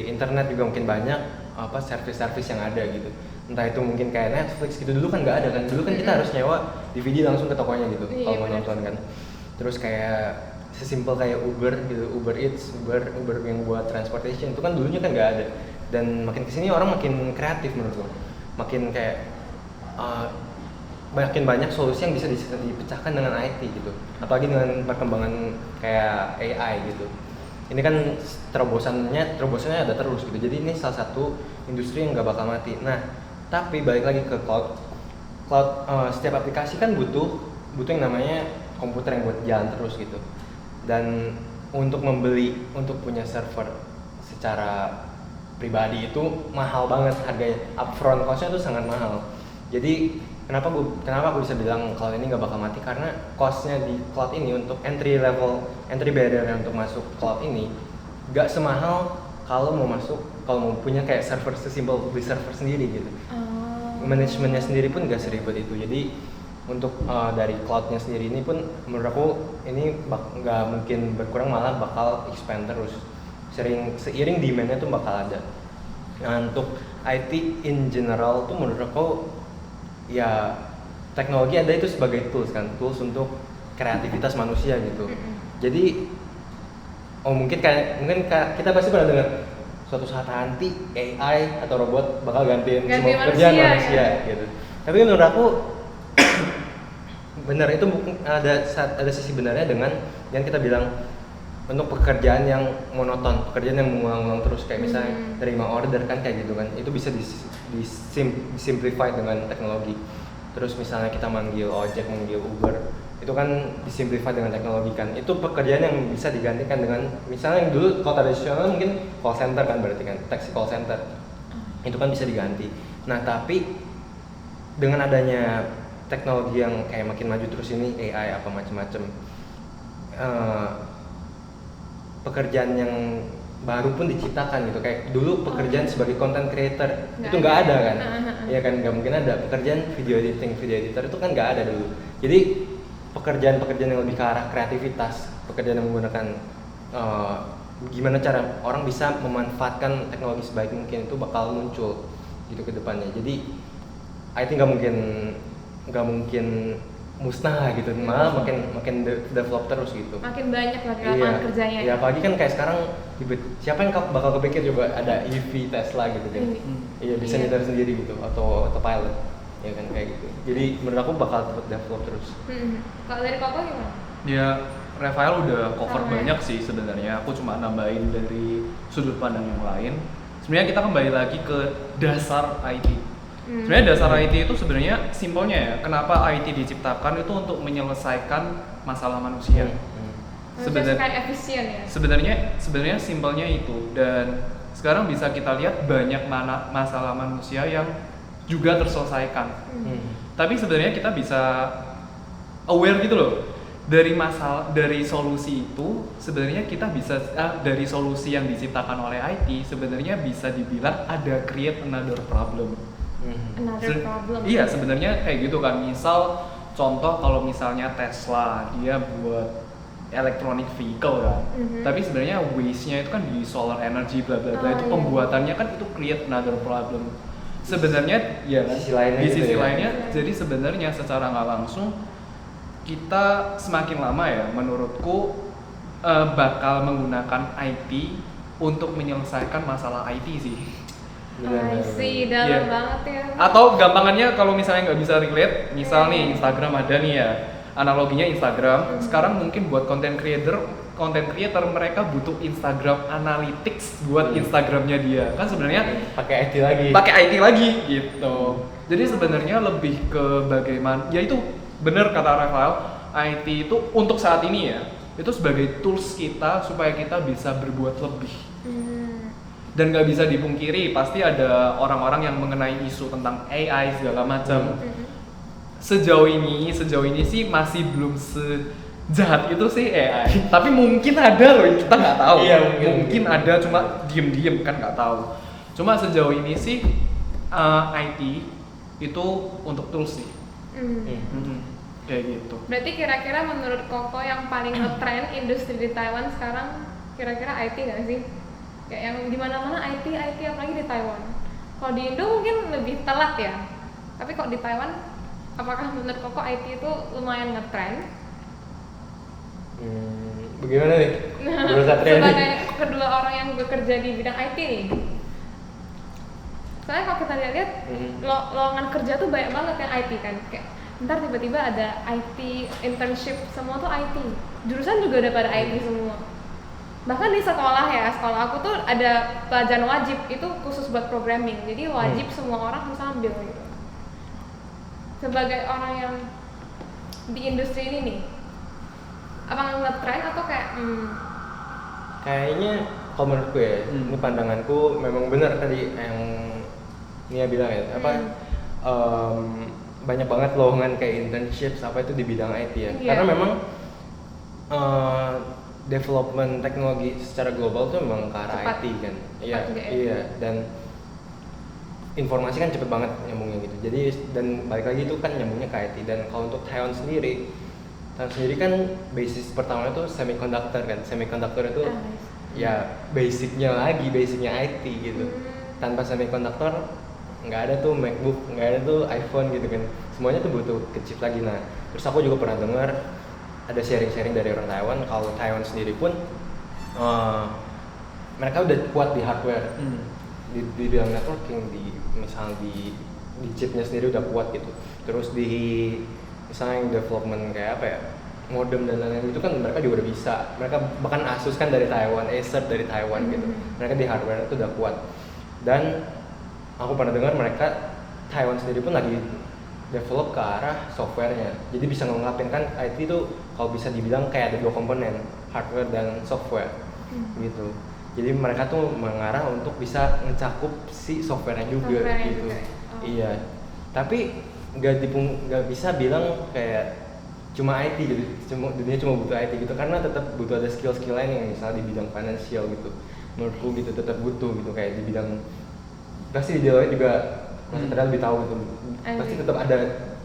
internet juga makin banyak apa service yang ada gitu. Entah itu mungkin kayak Netflix gitu, dulu kan nggak ada kan, dulu kan kita harus nyewa DVD langsung ke tokonya gitu kalau mau nonton kan. Terus kayak sesimpel kayak Uber gitu, Uber Eats, Uber yang buat transportation itu kan dulunya kan nggak ada. Dan makin kesini orang makin kreatif menurut gua, makin kayak makin banyak solusi yang bisa dipecahkan dengan IT gitu, apalagi dengan perkembangan kayak AI gitu. Ini kan terobosannya ada terus gitu, jadi ini salah satu industri yang nggak bakal mati. Nah, tapi balik lagi ke cloud, setiap aplikasi kan butuh yang namanya komputer yang buat jalan terus gitu. Dan untuk punya server secara pribadi itu mahal banget harganya, upfront cost-nya tuh sangat mahal. Jadi kenapa aku bisa bilang cloud ini nggak bakal mati, karena cost-nya di cloud ini untuk entry barrier untuk masuk cloud ini nggak semahal kalau mau punya kayak server sesimpel beli server sendiri gitu. manajemennya sendiri pun nggak seribet itu. Jadi untuk dari cloudnya sendiri ini pun menurut aku ini nggak mungkin berkurang, malah bakal expand terus. Seiring demandnya tuh bakal ada. Nah, untuk IT in general tuh menurut aku ya teknologi ada itu sebagai tools untuk kreativitas manusia gitu. Jadi mungkin kita pasti pernah dengar suatu saat nanti AI atau robot bakal gantiin semua pekerjaan manusia gitu. Tapi menurut aku benar, itu ada sisi benarnya dengan yang kita bilang untuk pekerjaan yang monoton, pekerjaan yang mengulang-ulang terus, kayak misalnya terima order kan kayak gitu kan, itu bisa disimplify dengan teknologi. Terus misalnya kita manggil ojek, manggil Uber, itu kan disimplify dengan teknologi kan. Itu pekerjaan yang bisa digantikan dengan misalnya yang dulu kalau tradisional mungkin call center kan, berarti kan taxi call center, itu kan bisa diganti. Nah tapi dengan adanya teknologi yang kayak makin maju terus ini, AI apa macam-macam, pekerjaan yang baru pun diciptakan gitu. Kayak dulu pekerjaan sebagai content creator itu nggak ada kan, ya kan, nggak mungkin ada. Pekerjaan video editor itu kan nggak ada dulu. Jadi pekerjaan yang lebih ke arah kreativitas, pekerjaan yang menggunakan gimana cara orang bisa memanfaatkan teknologi sebaik mungkin, itu bakal muncul gitu ke depannya. Jadi IT nggak mungkin musnah gitu, malah makin develop terus gitu. Makin banyak lagi lapangan kerjanya. Iya, apalagi kan kayak sekarang siapa yang bakal kepikir coba ada EV Tesla gitu kan. Iya, bisa nyetir sendiri gitu, atau autopilot. Ya kan kayak gitu. Jadi menurut aku bakal tetap develop terus. Kalau dari Koko gimana? Ya, Rafael udah cover banyak sih sebenarnya. Aku cuma nambahin dari sudut pandang yang lain. Sebenarnya kita kembali lagi ke dasar IT. Sebenarnya dasar IT itu sebenarnya simpelnya ya. Kenapa IT diciptakan itu untuk menyelesaikan masalah manusia. Sebenarnya efisien ya. Sebenarnya simpelnya itu, dan sekarang bisa kita lihat banyak masalah manusia yang juga terselesaikan. Tapi sebenarnya kita bisa aware gitu loh. Dari solusi itu sebenarnya kita bisa dari solusi yang diciptakan oleh IT sebenarnya bisa dibilang ada create another problem. Iya, sebenarnya kayak gitu kan. Misal contoh kalau misalnya Tesla dia buat electronic vehicle kan, tapi sebenarnya waste-nya itu kan di solar energy bla bla bla, itu pembuatannya kan itu create another problem. Sebenarnya ya di sisi lainnya, jadi sebenarnya secara nggak langsung kita semakin lama ya menurutku bakal menggunakan IT untuk menyelesaikan masalah IT sih. Dalam banget ya. Atau gampangannya kalau misalnya nggak bisa relate, misal nih Instagram ada nih ya, analoginya Instagram. Sekarang mungkin buat content creator mereka butuh Instagram Analytics buat Instagramnya dia. Kan sebenarnya pakai IT lagi gitu. Jadi sebenarnya lebih ke bagaimana, ya itu benar kata Rafael, IT itu untuk saat ini ya, itu sebagai tools kita supaya kita bisa berbuat lebih. Dan nggak bisa dipungkiri pasti ada orang-orang yang mengenai isu tentang AI segala macam. Sejauh ini sih masih belum sejahat itu sih AI. Tapi mungkin ada loh, kita nggak tahu. Iya, mungkin ada, cuma diem kan nggak tahu. Cuma sejauh ini sih IT itu untuk tools sih. Kayak gitu. Berarti kira-kira menurut Koko yang paling ngetrend industri di Taiwan sekarang kira-kira IT nggak sih? Kayak yang di mana-mana IT apalagi di Taiwan. Kalau di Indo mungkin lebih telat ya. Tapi kok di Taiwan, apakah menurut Koko IT itu lumayan ngetrend? Bagaimana nih? Menurut Satria sebagai kedua orang yang bekerja di bidang IT nih. Soalnya kalau kita lihat lowongan kerja tuh banyak banget yang IT kan. Kayak ntar tiba-tiba ada IT internship, semua tuh IT. Jurusan juga udah pada IT semua. Bahkan di sekolah aku tuh ada pelajaran wajib itu khusus buat programming, jadi wajib semua orang harus ambil gitu. Sebagai orang yang di industri ini nih, apa nge-trend atau kayak kayaknya kalau menurutku ya, ini pandanganku memang benar tadi yang Nia bilang ya, banyak banget lowongan kayak internships apa itu di bidang IT ya. Karena memang development teknologi secara global tuh memang ke arah IT kan. Iya. Dan informasi kan cepet banget nyambungnya gitu. Jadi dan balik lagi itu kan nyambungnya ke IT. Dan kalau untuk Taiwan sendiri kan basis pertamanya tuh semiconductor kan. Semiconductor itu ya basicnya IT gitu. Tanpa semiconductor nggak ada tuh MacBook, nggak ada tuh iPhone gitu kan. Semuanya tuh butuh ke chip lagi. Nah, terus aku juga pernah dengar ada sharing-sharing dari orang Taiwan kalau Taiwan sendiri pun mereka udah kuat di hardware, di bidang networking, misal di chipnya sendiri udah kuat gitu. Terus di misalnya yang development kayak apa ya, modem dan lain-lain itu kan mereka juga udah bisa. Mereka bahkan Asus kan dari Taiwan, Acer dari Taiwan gitu. Mereka di hardware itu udah kuat. Dan aku pernah dengar mereka Taiwan sendiri pun lagi develop ke arah softwarenya. Jadi bisa ngelengkapin kan IT itu kalau bisa dibilang kayak ada dua komponen, hardware dan software gitu. Jadi mereka tuh mengarah untuk bisa mencakup si softwarenya juga gitu. Iya. Tapi nggak bisa bilang kayak cuma IT gitu. Dunia cuma butuh IT gitu karena tetap butuh ada skill-skill lain yang misalnya di bidang financial gitu. Menurutku gitu tetap butuh gitu kayak di bidang pasti di Deloitte juga Mas Tera lebih tahu gitu. Pasti tetap ada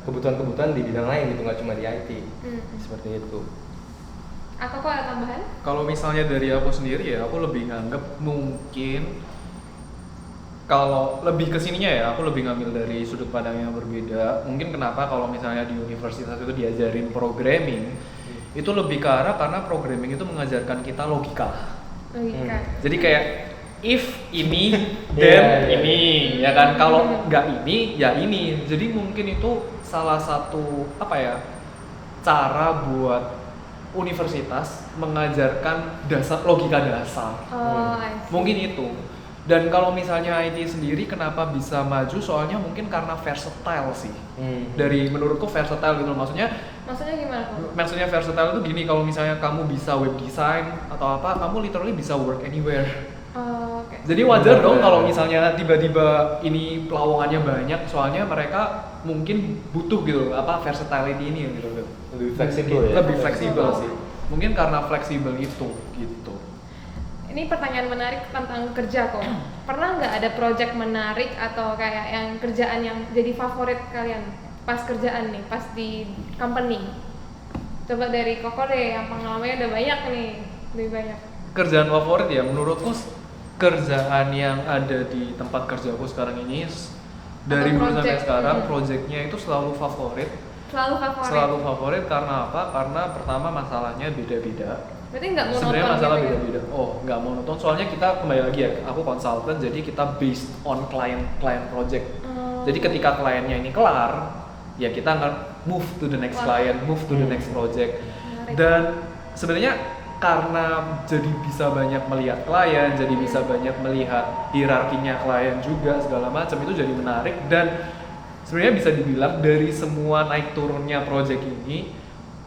kebutuhan-kebutuhan di bidang lain gitu, nggak cuma di IT. Seperti itu. Aku kok ada tambahan? Kalau misalnya dari aku sendiri ya, aku lebih nganggep mungkin kalau lebih kesininya ya, aku lebih ngambil dari sudut pandang yang berbeda. Mungkin kenapa kalau misalnya di universitas itu diajarin programming, itu lebih ke arah karena programming itu mengajarkan kita logika. Jadi kayak if ini then ini ya kan, kalau nggak ini ya ini. Jadi mungkin itu salah satu apa ya, cara buat universitas mengajarkan logika dasar. Mungkin itu. Dan kalau misalnya IT sendiri kenapa bisa maju, soalnya mungkin karena versatile sih. Dari menurutku versatile gitu, maksudnya gimana kok? Maksudnya versatile itu gini, kalau misalnya kamu bisa web design atau apa, kamu literally bisa work anywhere. Jadi wajar dong kalau misalnya tiba-tiba ini pelowongannya banyak, soalnya mereka mungkin butuh gitu apa versatility ini gitu. Lebih fleksibel ya. Lebih fleksibel sih. Mungkin karena fleksibel itu gitu. Ini pertanyaan menarik tentang kerja kok. Pernah nggak ada project menarik atau kayak yang kerjaan yang jadi favorit kalian pas kerjaan nih, pas di company? Coba dari Koko deh, yang pengalamannya udah banyak nih, lebih banyak. Kerjaan favorit ya, menurutku kerjaan yang ada di tempat kerjaku sekarang ini dari dulu sampai sekarang projectnya itu selalu favorit. Selalu favorit karena apa? Karena pertama masalahnya beda-beda. Berarti nggak monoton. Sebenarnya masalah gitu beda-beda. Nggak monoton. Soalnya kita kembali lagi ya, aku konsultan, jadi kita based on client project. Jadi ketika kliennya ini kelar, ya kita akan move to the next client, move to the next project. Dan sebenarnya karena jadi bisa banyak melihat klien, jadi bisa banyak melihat hierarkinya klien juga segala macam, itu jadi menarik. Dan sebenarnya bisa dibilang dari semua naik turunnya project ini,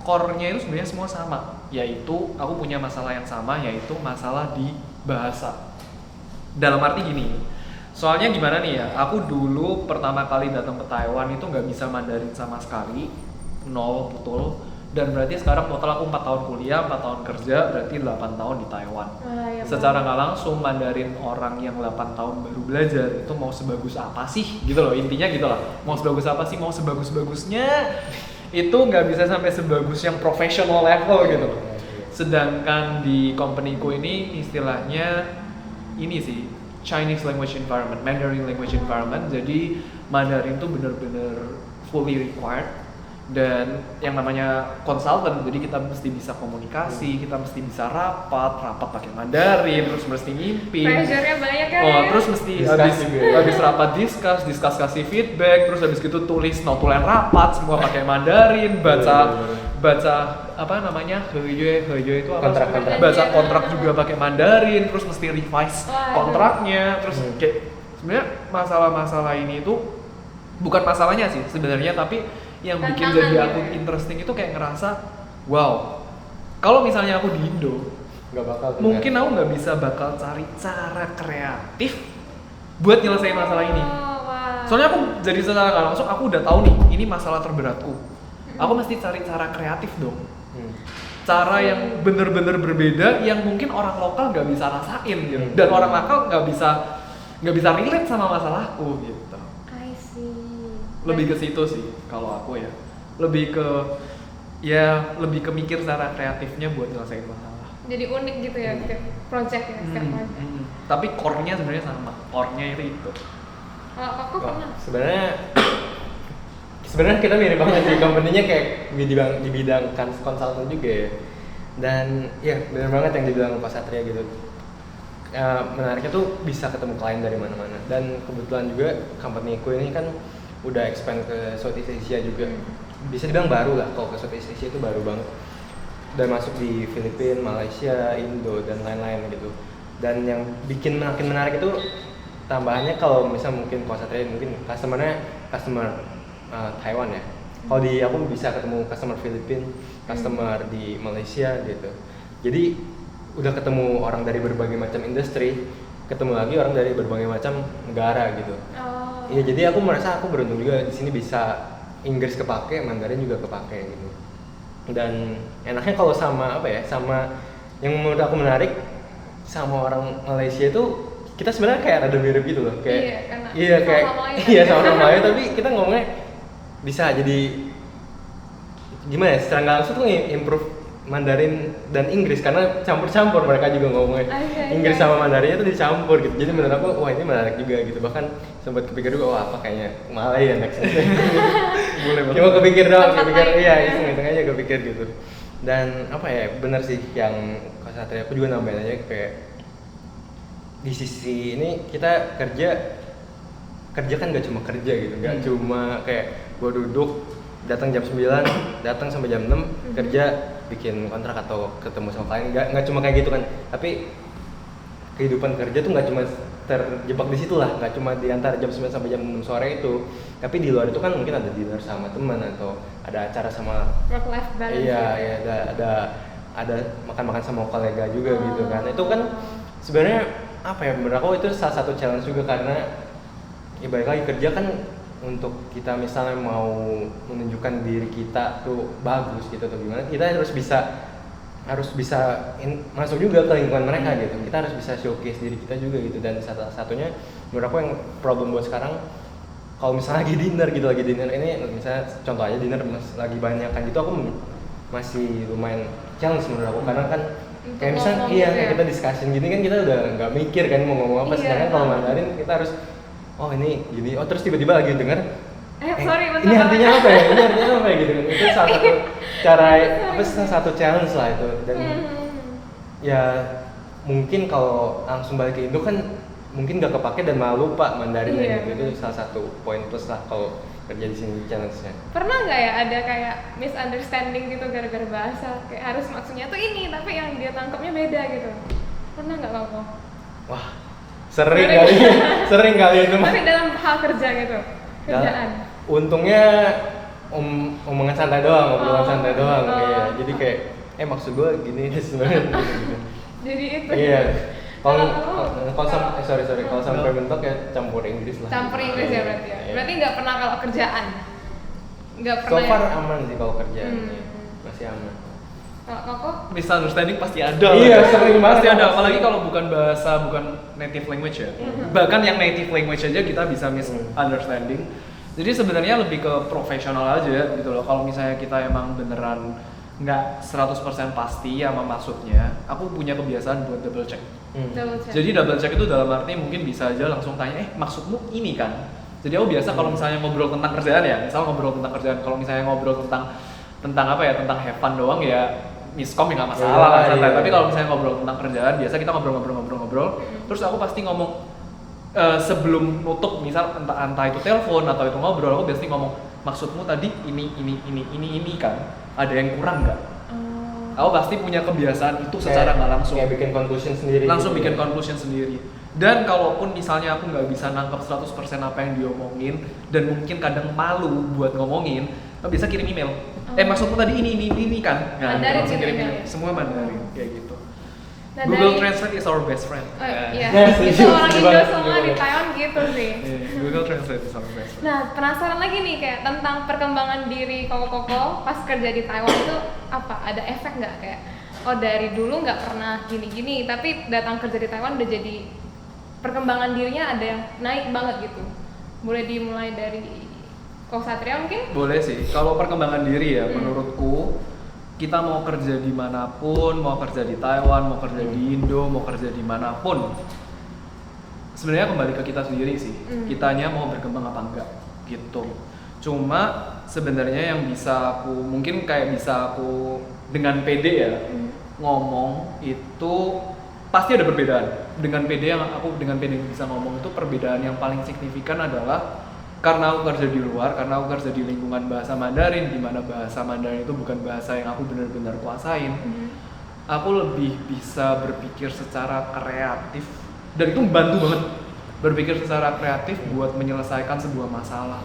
core-nya itu sebenarnya semua sama, yaitu aku punya masalah yang sama, yaitu masalah di bahasa. Dalam arti gini, soalnya gimana nih ya, aku dulu pertama kali datang ke Taiwan itu nggak bisa Mandarin sama sekali, nol betul. Dan berarti sekarang total aku 4 tahun kuliah, 4 tahun kerja, berarti 8 tahun di Taiwan. Secara nggak langsung Mandarin orang yang 8 tahun baru belajar itu mau sebagus apa sih gitu loh, intinya gitu lah. Mau sebagus apa sih, mau sebagus-bagusnya itu nggak bisa sampai sebagus yang professional level gitu loh. Sedangkan di company-ku ini istilahnya ini sih, Chinese language environment, Mandarin language environment. Jadi Mandarin tuh bener-bener fully required. Dan yang namanya konsultan, jadi kita mesti bisa komunikasi, kita mesti bisa rapat pakai Mandarin, terus mesti ngimpin. Pressure-nya banyak kan? Terus mesti habis rapat discuss kasih feedback, terus habis gitu tulis notulen rapat semua pakai Mandarin, baca apa namanya heye itu apa? Kontrak. Baca kontrak juga pakai Mandarin, terus mesti revise kontraknya, terus kayak sebenarnya masalah-masalah ini itu bukan masalahnya sih sebenarnya, tapi yang bikin jadi aku interesting itu kayak ngerasa wow, kalau misalnya aku di Indo mungkin aku nggak bisa bakal cari cara kreatif buat nyelesain masalah ini. Soalnya aku jadi secara nggak langsung aku udah tahu nih ini masalah terberatku, aku mesti cari cara kreatif dong, cara yang bener-bener berbeda yang mungkin orang lokal nggak bisa rasain gitu. Dan orang lokal nggak bisa nggak bisa relate sama masalahku gitu. I see. Lebih ke situ sih kalau aku ya, lebih ke mikir secara kreatifnya buat nyelesain masalah. Jadi unik gitu ya setiap project ya, setiap project. Tapi core-nya sebenarnya sama, core-nya itu. Kalau aku Wah, pernah. sebenarnya kita mirip banget sih, company-nya kayak di bidang konsultan juga ya. Dan ya benar banget yang dibilang Pak Satria gitu. Menariknya tuh bisa ketemu klien dari mana-mana, dan kebetulan juga company-ku ini kan udah expand ke Southeast Asia juga. Bisa dibilang baru lah, kalau ke Southeast Asia itu baru banget. Udah masuk di Filipina, Malaysia, Indo dan lain-lain gitu. Dan yang bikin makin menarik itu tambahannya, kalau misal mungkin Pak Satria mungkin customer Taiwan ya. Kalau di aku bisa ketemu customer Filipina, customer di Malaysia gitu. Jadi udah ketemu orang dari berbagai macam industri, ketemu lagi orang dari berbagai macam negara gitu. Oh. Iya, jadi aku merasa aku beruntung juga di sini bisa Inggris kepake, Mandarin juga kepake gitu. Dan enaknya kalau sama yang menurut aku menarik sama orang Malaysia itu, kita sebenarnya kayak rada mirip gitu loh, kayak sama-sama Melayu tapi kita ngomongnya bisa jadi gimana ya, secara nggak langsung tuh improve Mandarin dan Inggris karena campur-campur, mereka juga ngomongnya Inggris sama Mandarinnya tuh dicampur gitu. Jadi menurut aku wah ini menarik juga gitu, bahkan sempat kepikir juga wah apa kayaknya Malay ya next. Boleh banget. Cuma kepikir doang, Iya. iseng aja kepikir gitu. Dan apa ya, bener sih yang Kak Satria, aku juga nambahin aja kayak di sisi ini kita kerja kan gak cuma kerja gitu, gak cuma kayak gua duduk datang jam 9, datang sampai jam 6 kerja, bikin kontrak atau ketemu sama klien, nggak cuma kayak gitu kan. Tapi kehidupan kerja tuh nggak cuma terjebak di situ lah, nggak cuma di antara jam 9 sampai jam 6 sore itu, tapi di luar itu kan mungkin ada dinner sama teman atau ada acara sama Work life balance. iya ada makan-makan sama kolega juga gitu kan. Itu kan sebenarnya apa ya, menurut aku itu salah satu challenge juga, karena ya balik lagi kerja kan untuk kita misalnya mau menunjukkan diri kita tuh bagus gitu atau gimana, kita harus bisa masuk juga ke lingkungan mereka gitu. Kita harus bisa showcase diri kita juga gitu. Dan satunya menurut aku yang problem buat sekarang, kalau misalnya lagi dinner ini misalnya contoh aja dinner lagi banyak kan gitu, aku masih lumayan challenge menurut aku, karena kan kayak misalnya kayak kita discussion gini kan kita udah nggak mikir kan mau ngomong apa. Sedangkan kalau Mandarin kita harus ini gini, terus tiba-tiba lagi denger ini artinya apa ya gitu kan. Itu salah satu cara salah satu challenge lah itu. Dan ya mungkin kalau langsung balik ke Indo kan mungkin gak kepake dan malah lupa Mandarinnya gitu. Itu salah satu poin plus lah kalau kerja di sini challenge-nya. Pernah nggak ya ada kayak misunderstanding gitu gara-gara bahasa, kayak harus maksudnya tuh ini tapi yang dia tangkapnya beda gitu? Pernah nggak kamu? Wah, sering kali itu mah. Tapi dalam hal kerja gitu, kerjaan. Untungnya omongan santai doang, obrolan santai doang. Iya, jadi kayak maksud gue gini sebenarnya gitu. Jadi itu. Iya. Kalau sampai bentuk ya campur Inggris lah. Campur Inggris ya berarti ya. Iya. Berarti nggak pernah kalau kerjaan. Nggak So pernah. far Ya? aman sih kalau kerjaan. Masih aman. Kalau Koko? Misunderstanding pasti ada. Iya, sering banget. Pasti ada, apalagi kalau bukan native language ya. Bahkan yang native language aja kita bisa misunderstanding. Jadi sebenarnya lebih ke profesional aja gitu loh. Kalau misalnya kita emang beneran nggak 100% pasti sama maksudnya, aku punya kebiasaan buat double check. Double check. Jadi double check itu dalam arti mungkin bisa aja langsung tanya, maksudmu ini kan? Jadi aku biasa kalau misalnya ngobrol tentang kerjaan ya, misal ngobrol tentang kerjaan, kalau misalnya ngobrol tentang apa ya, tentang have fun doang ya, miskom ya nggak masalah lah, santai. Tapi kalau misalnya ngobrol tentang kerjaan, biasa kita ngobrol, terus aku pasti ngomong sebelum nutup, misal entah itu telepon atau itu ngobrol, aku biasanya ngomong, maksudmu tadi ini kan, ada yang kurang nggak? Aku pasti punya kebiasaan itu secara nggak langsung. Kayak bikin conclusion sendiri. Langsung gitu. bikin conclusion sendiri. Dan kalaupun misalnya aku nggak bisa nangkep 100% apa yang diomongin dan mungkin kadang malu buat ngomongin, aku bisa kirim email. Maksudmu tadi ini kan? Nah, Mandarin langsung gitu kirim email. email. Semua Mandarin kayak gitu. Nah, Google Translate is our best friend. Iya. Yes, Itu orang Indo juga. semua di Taiwan gitu sih. Google Translate is our best friend. Nah, penasaran lagi nih kayak tentang perkembangan diri Koko pas kerja di Taiwan itu apa? Ada efek nggak kayak dari dulu nggak pernah gini-gini, tapi datang kerja di Taiwan udah jadi perkembangan dirinya ada yang naik banget gitu. Boleh dimulai dari Ko Satria mungkin? Boleh sih. Kalau perkembangan diri ya, menurutku kita mau kerja dimanapun, mau kerja di Taiwan, mau kerja di Indo, mau kerja dimanapun, sebenarnya kembali ke kita sendiri sih. Kitanya mau berkembang apa enggak gitu. Cuma sebenarnya yang bisa aku mungkin kayak bisa aku dengan pede ya ngomong itu pasti ada perbedaan. Dengan pede bisa ngomong itu perbedaan yang paling signifikan adalah karena aku kerja di luar, karena aku kerja di lingkungan bahasa Mandarin, di mana bahasa Mandarin itu bukan bahasa yang aku benar-benar kuasain. Aku lebih bisa berpikir secara kreatif dan itu membantu banget berpikir secara kreatif buat menyelesaikan sebuah masalah.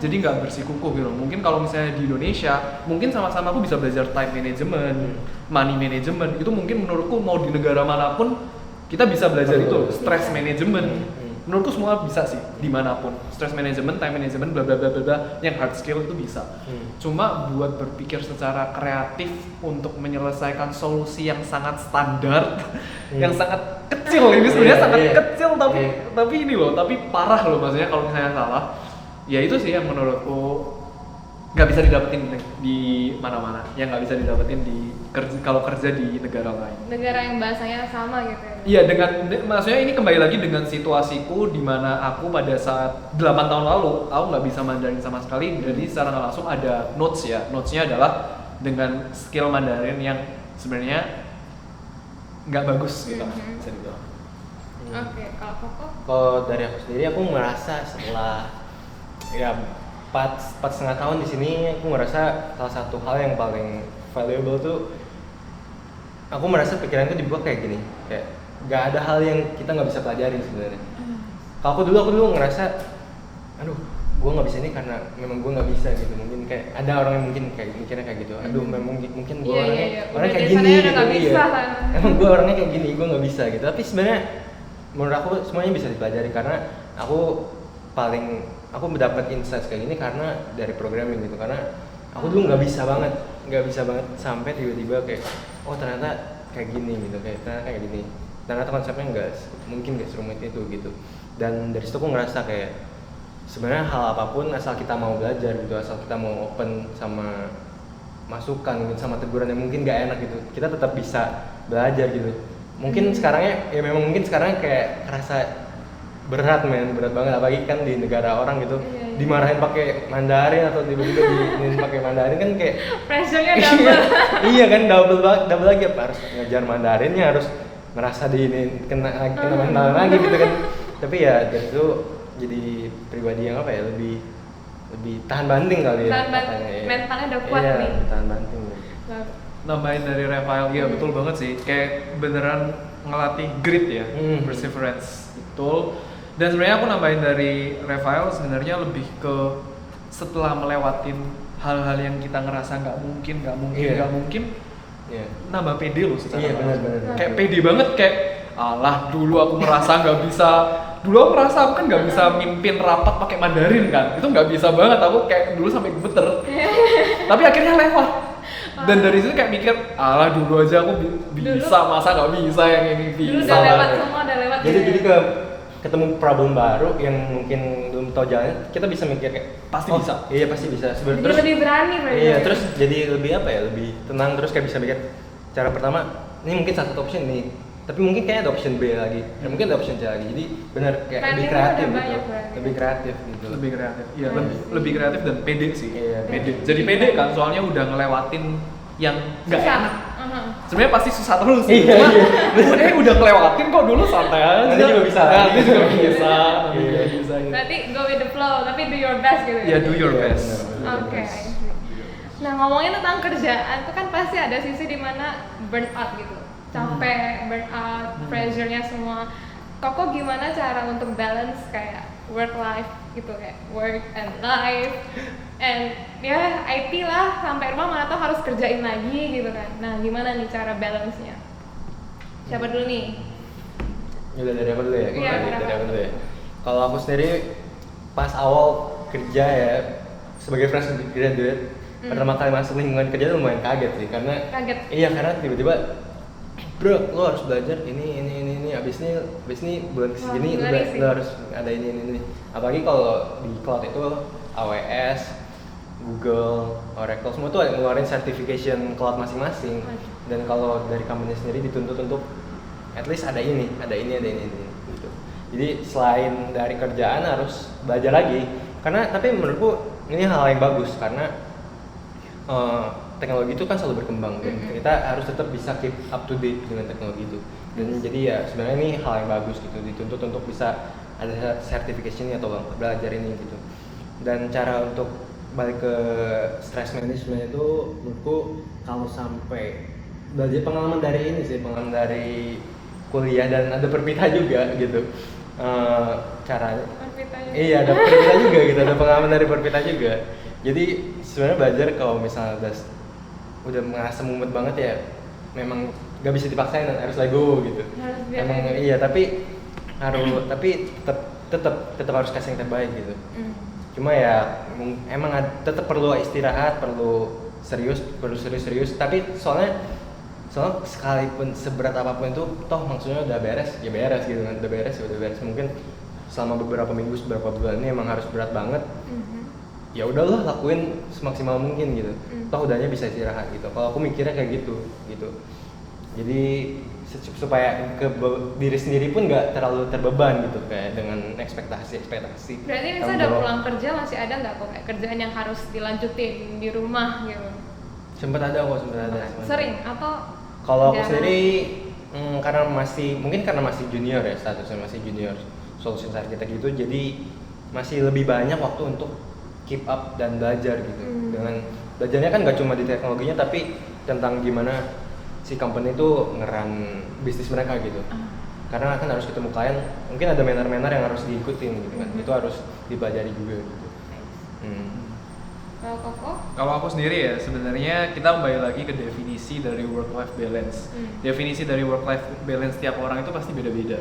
Jadi nggak bersikukuh gitu. Mungkin kalau misalnya di Indonesia, mungkin sama-sama aku bisa belajar time management, money management. Itu mungkin menurutku mau di negara manapun kita bisa belajar itu, stress management. Menurutku semua bisa sih dimanapun, stress management, time management, bla bla bla bla, yang hard skill itu bisa. Cuma buat berpikir secara kreatif untuk menyelesaikan solusi yang sangat standar, yang sangat kecil ini sebenarnya sangat kecil tapi ini loh, tapi parah loh maksudnya kalau misalnya salah. Ya itu sih yang menurutku nggak bisa didapetin di mana-mana, yang nggak bisa didapetin kalau kerja di negara lain. Negara yang bahasanya sama gitu ya? Iya, maksudnya ini kembali lagi dengan situasiku di mana aku pada saat 8 tahun lalu aku nggak bisa Mandarin sama sekali, jadi secara nggak langsung ada notesnya adalah dengan skill Mandarin yang sebenarnya nggak bagus gitu, bisa dibilang. Oke, kalau Koko? Kalau dari aku sendiri, aku merasa setelah ya 4,5 tahun di sini, aku merasa salah satu hal yang paling valuable tuh, aku merasa pikiranku dibuka kayak gini, kayak gak ada hal yang kita nggak bisa pelajarin sebenarnya. Kalau aku dulu ngerasa, aduh, gue nggak bisa ini karena memang gue nggak bisa gitu. Mungkin kayak ada orang yang mungkin kayak mikirnya kayak gitu, aduh, memang mungkin gue orangnya kayak gini gitu, emang gue orangnya kayak gini, gue nggak bisa gitu. Tapi sebenarnya menurut aku semuanya bisa dipelajari karena aku mendapat insight kayak gini karena dari programming gitu, karena aku dulu nggak bisa banget sampai tiba-tiba kayak oh ternyata kayak gini gitu, ternyata konsepnya nggak serumit itu gitu. Dan dari situ aku ngerasa kayak sebenarnya hal apapun asal kita mau belajar gitu, asal kita mau open sama masukan gitu, sama teguran yang mungkin nggak enak gitu, kita tetap bisa belajar gitu. Mungkin sekarangnya kayak kerasa berat banget, apalagi kan di negara orang gitu, dimarahin pakai Mandarin atau tiba-tiba diinin pakai Mandarin kan kayak pressure-nya double. Iya kan, double lagi, apa harus ngajar Mandarinnya, harus ngerasa diinin kena mental lagi gitu kan. Tapi ya dari itu jadi pribadi yang lebih tahan banting kali ya katanya. Mentalnya udah kuat nih. Tahan banting. Nambahin dari Rafael, iya betul banget sih, kayak beneran ngelatih grit ya, perseverance, betul. Dan sebenarnya aku nambahin dari Rafael sebenarnya lebih ke setelah melewatin hal-hal yang kita ngerasa nggak mungkin, nambah pede loh secara benar. kayak pede banget, kayak alah dulu aku merasa aku kan nggak bisa mimpin rapat pakai Mandarin kan, itu nggak bisa banget, aku kayak dulu sampai gemeter. Tapi akhirnya lewat. Dan dari situ kayak mikir, alah dulu aja aku bisa, masa nggak bisa yang ini bisa. Dulu udah lewat. Jadi ketemu problem baru yang mungkin belum tahu jalannya, kita bisa mikir kayak pasti bisa. Iya pasti bisa. Jadi lebih berani berarti. Iya, terus jadi lebih lebih tenang, terus kayak bisa mikir cara pertama, ini mungkin satu option nih, tapi mungkin kayak ada option B lagi, mungkin ada option C lagi. Jadi benar kayak lebih kreatif gitu. Iya, lebih kreatif dan pede sih. Iya, pede. Jadi pede kan, soalnya udah ngelewatin yang nggak enak. Sebenarnya pasti susah terus. Udah ngelewatin kok, dulu santai aja. Nanti juga bisa. Berarti go with the flow, tapi do your best gitu. Ya, do your best. Oke. Nah, ngomongin tentang kerjaan itu kan pasti ada sisi dimana burn out gitu, capek, burn out, pressure-nya semua. Koko gimana cara untuk balance kayak work life gitu, kayak work and life, and ya IT lah, sampai rumah mana tau harus kerjain lagi gitu kan. Nah, gimana nih cara balance-nya? Siapa dulu nih? Udah dari aku dulu ya? Iya, dari aku dulu ya. Kalau aku sendiri pas awal kerja ya sebagai fresh graduate, pertama kali masuk lingkungan kerja itu lumayan kaget sih, karena Kaget? Iya, karena tiba-tiba bro, lo harus belajar ini abis ini bulan segini Wah, udah harus ada ini. Apalagi kalau di cloud itu AWS, Google, Oracle semua tuh ngeluarin certification cloud masing-masing. Dan kalau dari company sendiri dituntut untuk at least ada ini gitu. Jadi selain dari kerjaan harus belajar lagi. Tapi menurutku ini hal yang bagus karena teknologi itu kan selalu berkembang dan kita harus tetap bisa keep up to date dengan teknologi itu. Dan jadi ya sebenarnya ini hal yang bagus gitu, dituntut untuk bisa ada certification atau belajar ini gitu. Dan cara untuk balik ke stress management itu menurutku kalau sampai belajar pengalaman dari kuliah dan ada Perpita juga gitu. Caranya iya ada Perpita juga gitu, ada pengalaman dari Perpita juga. Jadi sebenarnya belajar kalau misalnya udah merasa mumet banget ya memang gak bisa dipaksain, harus let go gitu. Emang iya tapi tetap harus kasih yang terbaik gitu. Cuma ya emang tetap perlu istirahat, perlu serius, tapi soalnya sekalipun seberat apapun itu toh maksudnya udah beres gitu kan, udah beres mungkin selama beberapa minggu, beberapa bulan ini emang harus berat banget. Ya udahlah lakuin semaksimal mungkin gitu. Toh udahnya bisa istirahat gitu. Kalau aku mikirnya kayak gitu. Jadi supaya ke diri sendiri pun nggak terlalu terbeban gitu kayak dengan ekspektasi. Berarti misalnya udah pulang kerja masih ada nggak kok kayak kerjaan yang harus dilanjutin di rumah gitu? Sempat ada. Sering atau? Kalau aku sendiri karena masih junior ya, statusnya masih junior solution architect gitu, jadi masih lebih banyak waktu untuk keep up dan belajar gitu. Dengan belajarnya kan nggak cuma di teknologinya tapi tentang gimana si company itu ngeran bisnis mereka gitu. Karena kan harus ketemu klien, mungkin ada manner yang harus diikutin gitu kan. Itu harus dipelajari juga gitu. Kalau Koko? Kalau aku sendiri ya sebenarnya kita kembali lagi ke definisi dari work life balance. Definisi dari work life balance tiap orang itu pasti beda-beda.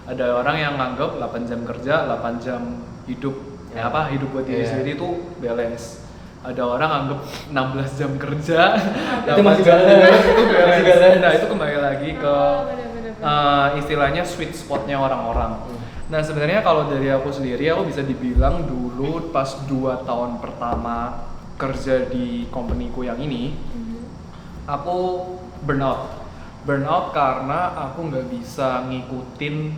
Ada orang yang nganggap 8 jam kerja, 8 jam hidup hidup buat diri sendiri itu balance. Ada orang anggap 16 jam kerja, itu masih balance. Itu balance. Nah, itu kembali lagi ke bener. istilahnya sweet spotnya orang-orang. Nah, sebenarnya kalau dari aku sendiri, aku bisa dibilang dulu pas 2 tahun pertama kerja di company-ku yang ini, aku burnout karena aku nggak bisa ngikutin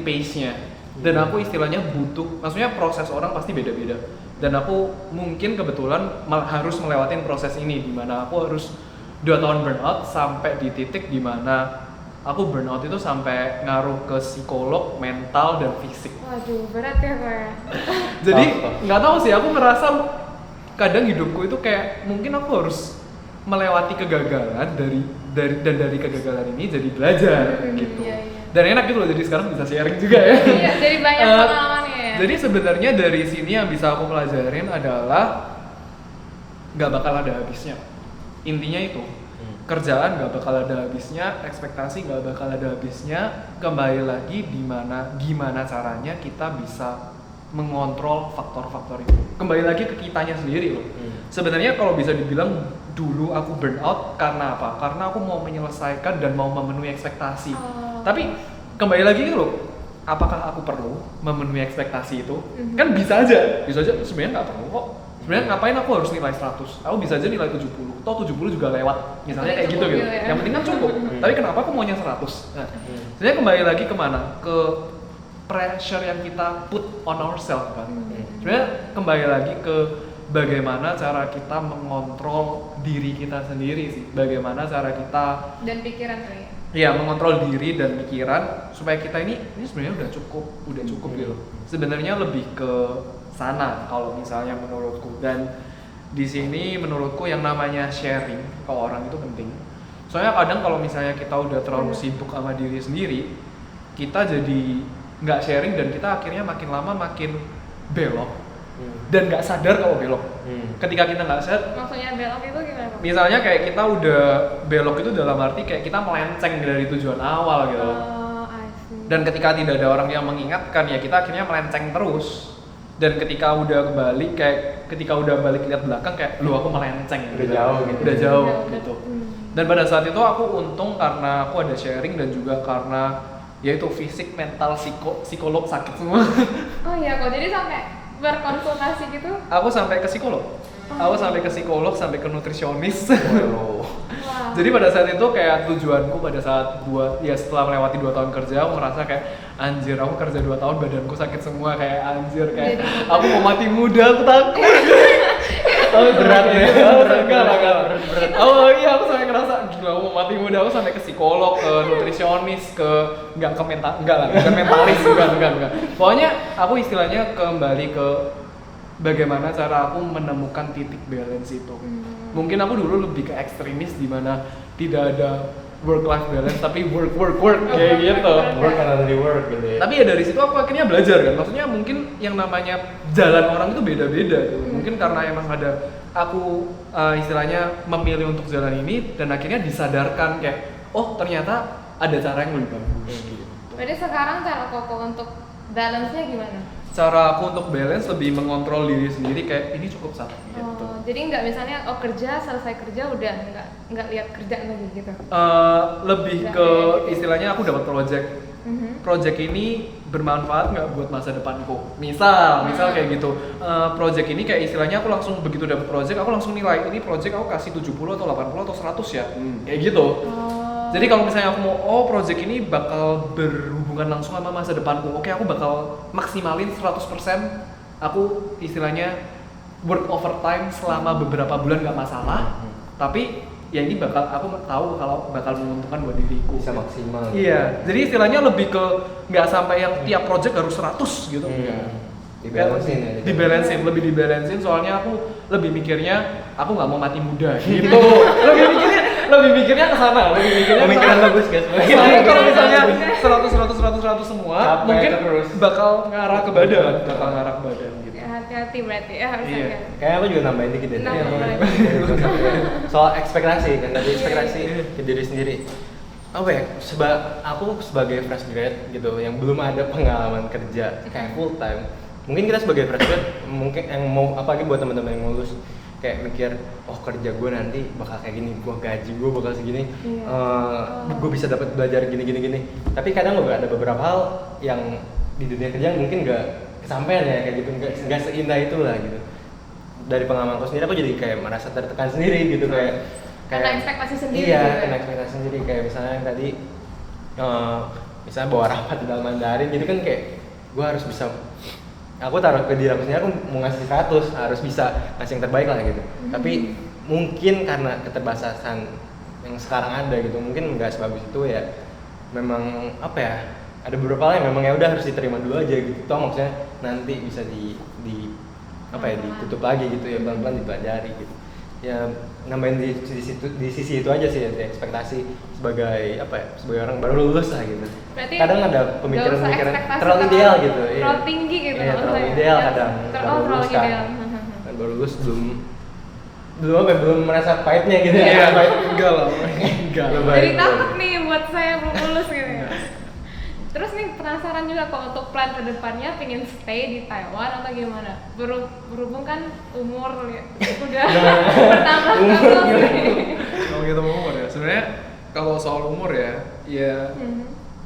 pace-nya. Dan aku istilahnya maksudnya proses orang pasti beda-beda. Dan aku mungkin kebetulan harus melewatin proses ini di mana aku harus 2 tahun burnout sampai di titik di mana aku burnout itu sampai ngaruh ke psikolog, mental dan fisik. Waduh, berat ya Kak ya. Jadi nggak tahu sih, aku ngerasa kadang hidupku itu kayak mungkin aku harus melewati kegagalan dari kegagalan ini jadi belajar gitu. Iya. Dan enak gitu loh, jadi sekarang bisa sharing juga ya. Iya, jadi banyak pengalamannya ya. Jadi sebenarnya dari sini yang bisa aku pelajarin adalah nggak bakal ada habisnya. Intinya itu, kerjaan nggak bakal ada habisnya, ekspektasi nggak bakal ada habisnya. Kembali lagi gimana caranya kita bisa mengontrol faktor-faktor itu. Kembali lagi ke kitanya sendiri loh. Sebenarnya kalau bisa dibilang dulu aku burnout karena apa? Karena aku mau menyelesaikan dan mau memenuhi ekspektasi. Tapi kembali lagi loh, apakah aku perlu memenuhi ekspektasi itu? Kan bisa aja sebenarnya nggak perlu kok. Sebenarnya ngapain aku harus nilai 100? Aku bisa aja nilai 70. Toh 70 juga lewat. Misalnya kayak gitu. Ya. Yang penting kan cukup. Tapi kenapa aku maunya 100? Nah, sebenarnya kembali lagi kemana? Ke pressure yang kita put on ourselves kan. Sebenarnya kembali lagi ke bagaimana cara kita mengontrol diri kita sendiri sih. Bagaimana cara kita dan pikiran tuh ya. Iya, mengontrol diri dan pikiran supaya kita ini sebenarnya udah cukup gitu. Sebenarnya lebih ke sana kalau misalnya menurutku. Dan di sini menurutku yang namanya sharing ke orang itu penting. Soalnya kadang kalau misalnya kita udah terlalu sibuk sama diri sendiri, kita jadi nggak sharing dan kita akhirnya makin lama makin belok dan nggak sadar kalau belok. Ketika kita nggak sadar, maksudnya belok itu gimana? Misalnya kayak kita udah belok itu dalam arti kayak kita melenceng dari tujuan awal gitu. I see. Dan ketika tidak ada orang yang mengingatkan ya kita akhirnya melenceng terus. Dan ketika udah balik lihat belakang kayak lu aku melenceng udah jauh gitu. Dan pada saat itu aku untung karena aku ada sharing dan juga karena yaitu fisik, mental, psikolog sakit semua. Oh iya kok, jadi sampai berkonsultasi gitu? Aku sampai ke psikolog. Aku sampai ke psikolog, sampai ke nutrisionis. Wow. Wah. Jadi pada saat itu kayak tujuanku pada saat setelah melewati 2 tahun kerja, aku ngerasa kayak anjir, aku kerja 2 tahun badanku sakit semua, kayak anjir, kayak aku mau mati muda, aku takut. Oh berat ya? Enggak. Oh iya, aku sampai ngerasa gila, aku mau mati muda, aku sampai ke psikolog, ke nutrisionis, bukan mentalis, enggak. Pokoknya aku istilahnya kembali ke bagaimana cara aku menemukan titik balance itu. Mungkin aku dulu lebih ke ekstremis di mana tidak ada work life balance tapi work kayak gitu. Work and only work gitu ya. Tapi ya dari situ aku akhirnya belajar kan. Maksudnya mungkin yang namanya jalan orang itu beda-beda gitu. Mungkin karena emang ada aku istilahnya memilih untuk jalan ini dan akhirnya disadarkan kayak oh ternyata ada cara yang lebih bagus gitu. Berarti sekarang cara Koko untuk balance-nya gimana? Cara aku untuk balance lebih mengontrol diri sendiri kayak ini cukup satu gitu. Oh, jadi nggak misalnya kerja selesai kerja udah nggak lihat kerjaan lagi gitu. Lebih Nggak ke kayak gitu. istilahnya aku dapat project ini bermanfaat nggak buat masa depanku. Misal kayak gitu. Project ini kayak istilahnya aku langsung begitu dapat project aku langsung nilai ini project aku kasih 70 atau 80 atau 100 ya. Kayak gitu. Jadi kalau misalnya aku mau project ini bakal berhubungan langsung sama masa depanku. Oke, aku bakal maksimalin 100%. Aku istilahnya work overtime selama beberapa bulan nggak masalah. Tapi ya ini aku tahu kalau bakal menguntungkan buat diriku. Bisa maksimal. Iya. Jadi istilahnya lebih ke nggak sampai yang tiap project harus 100 gitu. Dibalansin ya. Lebih dibalansin soalnya aku lebih mikirnya aku nggak mau mati muda gitu. lebih mikirnya ke sana, Pemikiran bagus guys. Soalnya kalau misalnya 100 semua Capek mungkin terus. bakal ngarah ke badan, gitu. Ya, hati-hati berarti ya harus Iya. hati-hati. Kayaknya aku juga nambahin dikit deh. Nah, Iya, boleh. Soal ekspektasi kan tadi ekspektasi Iya. ke diri sendiri. Apa ya? Aku sebagai fresh grad gitu yang belum ada pengalaman kerja kayak full time. Mungkin kita sebagai fresh grad mungkin yang mau apalagi buat teman-teman yang lulus kayak mikir kerja gue nanti bakal kayak gini, gaji gue bakal segini, gue bisa dapat belajar gini. Tapi kadang ada beberapa hal yang di dunia kerja mungkin nggak kesampaian ya kayak gitu, nggak seindah itulah gitu. Dari pengalamanku sendiri aku jadi kayak merasa tertekan sendiri gitu kayak Karena ekspektasi sendiri iya juga. karena ekspektasi sendiri kayak misalnya yang tadi misalnya bawa rapat di dalam Mandarin gitu kan kayak gue harus bisa, aku taruh ke diri aku sendiri aku mau ngasih 100 harus bisa ngasih yang terbaik lah gitu. Tapi mungkin karena keterbatasan yang sekarang ada gitu mungkin nggak sebagus itu ya, memang apa ya, ada beberapa hal yang memang ya udah harus diterima dulu aja gitu. Toh maksudnya nanti bisa ditutup lagi gitu ya, pelan-pelan dipelajari gitu. Ya nambahin di sisi itu aja sih ya, di ekspektasi sebagai sebagai orang baru lulus lah gitu. Berarti kadang ada nggak pemikiran-pemikiran usah ekspektasi terlalu ideal gitu. terlalu tinggi gitu Iya, terlalu maksudnya. ideal kadang. Terlalu lulus kan. ideal. Kan baru lulus belum merasa pahitnya gitu Iya, ya. enggak lah. Enggak. Belum Jadi baik, takut belum. nih buat saya belum lulus gitu ya. Terus nih penasaran juga kok untuk plan ke depannya pengen stay di Taiwan atau gimana? Berhubung kan umur ya, udah bertambah terus nih. Kalau kita mau umur ya, sebenarnya kalau soal umur ya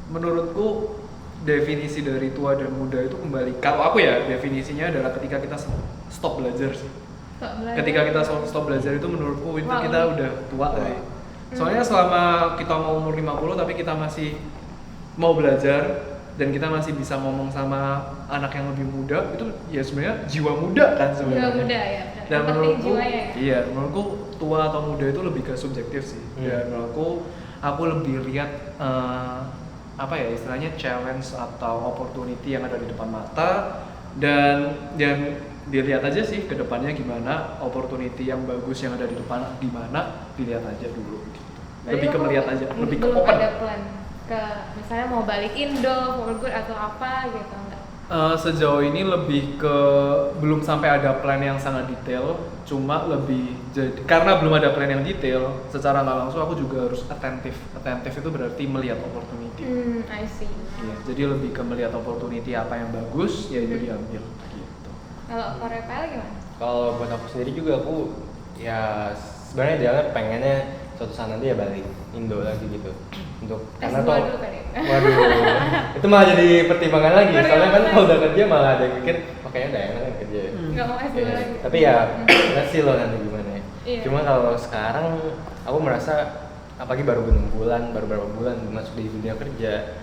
menurutku definisi dari tua dan muda itu kembali, kalau aku ya definisinya adalah ketika kita stop belajar sih. Ketika kita stop belajar itu menurutku itu Wah, kita udah tua kali. Soalnya selama kita mau umur 50 tapi kita masih mau belajar dan kita masih bisa ngomong sama anak yang lebih muda, itu ya sebenarnya jiwa muda kan sebenarnya. Jiwa muda ya. Dan Yang penting menurutku, jiwanya ya. iya, menurutku tua atau muda itu lebih ke subjektif sih. Dan menurutku aku lebih lihat apa ya istilahnya challenge atau opportunity yang ada di depan mata dan dilihat aja sih ke depannya gimana, opportunity yang bagus yang ada di depan di mana, dilihat aja dulu gitu. Lebih ke melihat aja, lebih ke belum open. ada plan ke misalnya mau balik Indo, for good atau apa gitu enggak? Sejauh ini lebih ke belum sampai ada plan yang sangat detail, cuma lebih karena belum ada plan yang detail, secara nggak langsung aku juga harus attentive. Attentive itu berarti melihat opportunity. I see. Iya, jadi lebih ke melihat opportunity apa yang bagus ya itu diambil gitu. Kalau Korea gimana? Kalau buat aku sendiri juga aku ya sebenarnya idealnya pengennya suatu saat nanti ya balik Indo lagi gitu untuk karena S2 toh dulu kan ya? waduh itu malah jadi pertimbangan lagi soalnya kan kalau udah kerja malah ada yang mikir kayaknya udah enak kan kerja ya. Nggak mau S2 Iya, lagi. tapi ya lihat sih lo nanti gimana ya. Iya. Cuma kalau sekarang aku merasa apalagi baru 6 bulan, baru berapa bulan masuk di dunia kerja.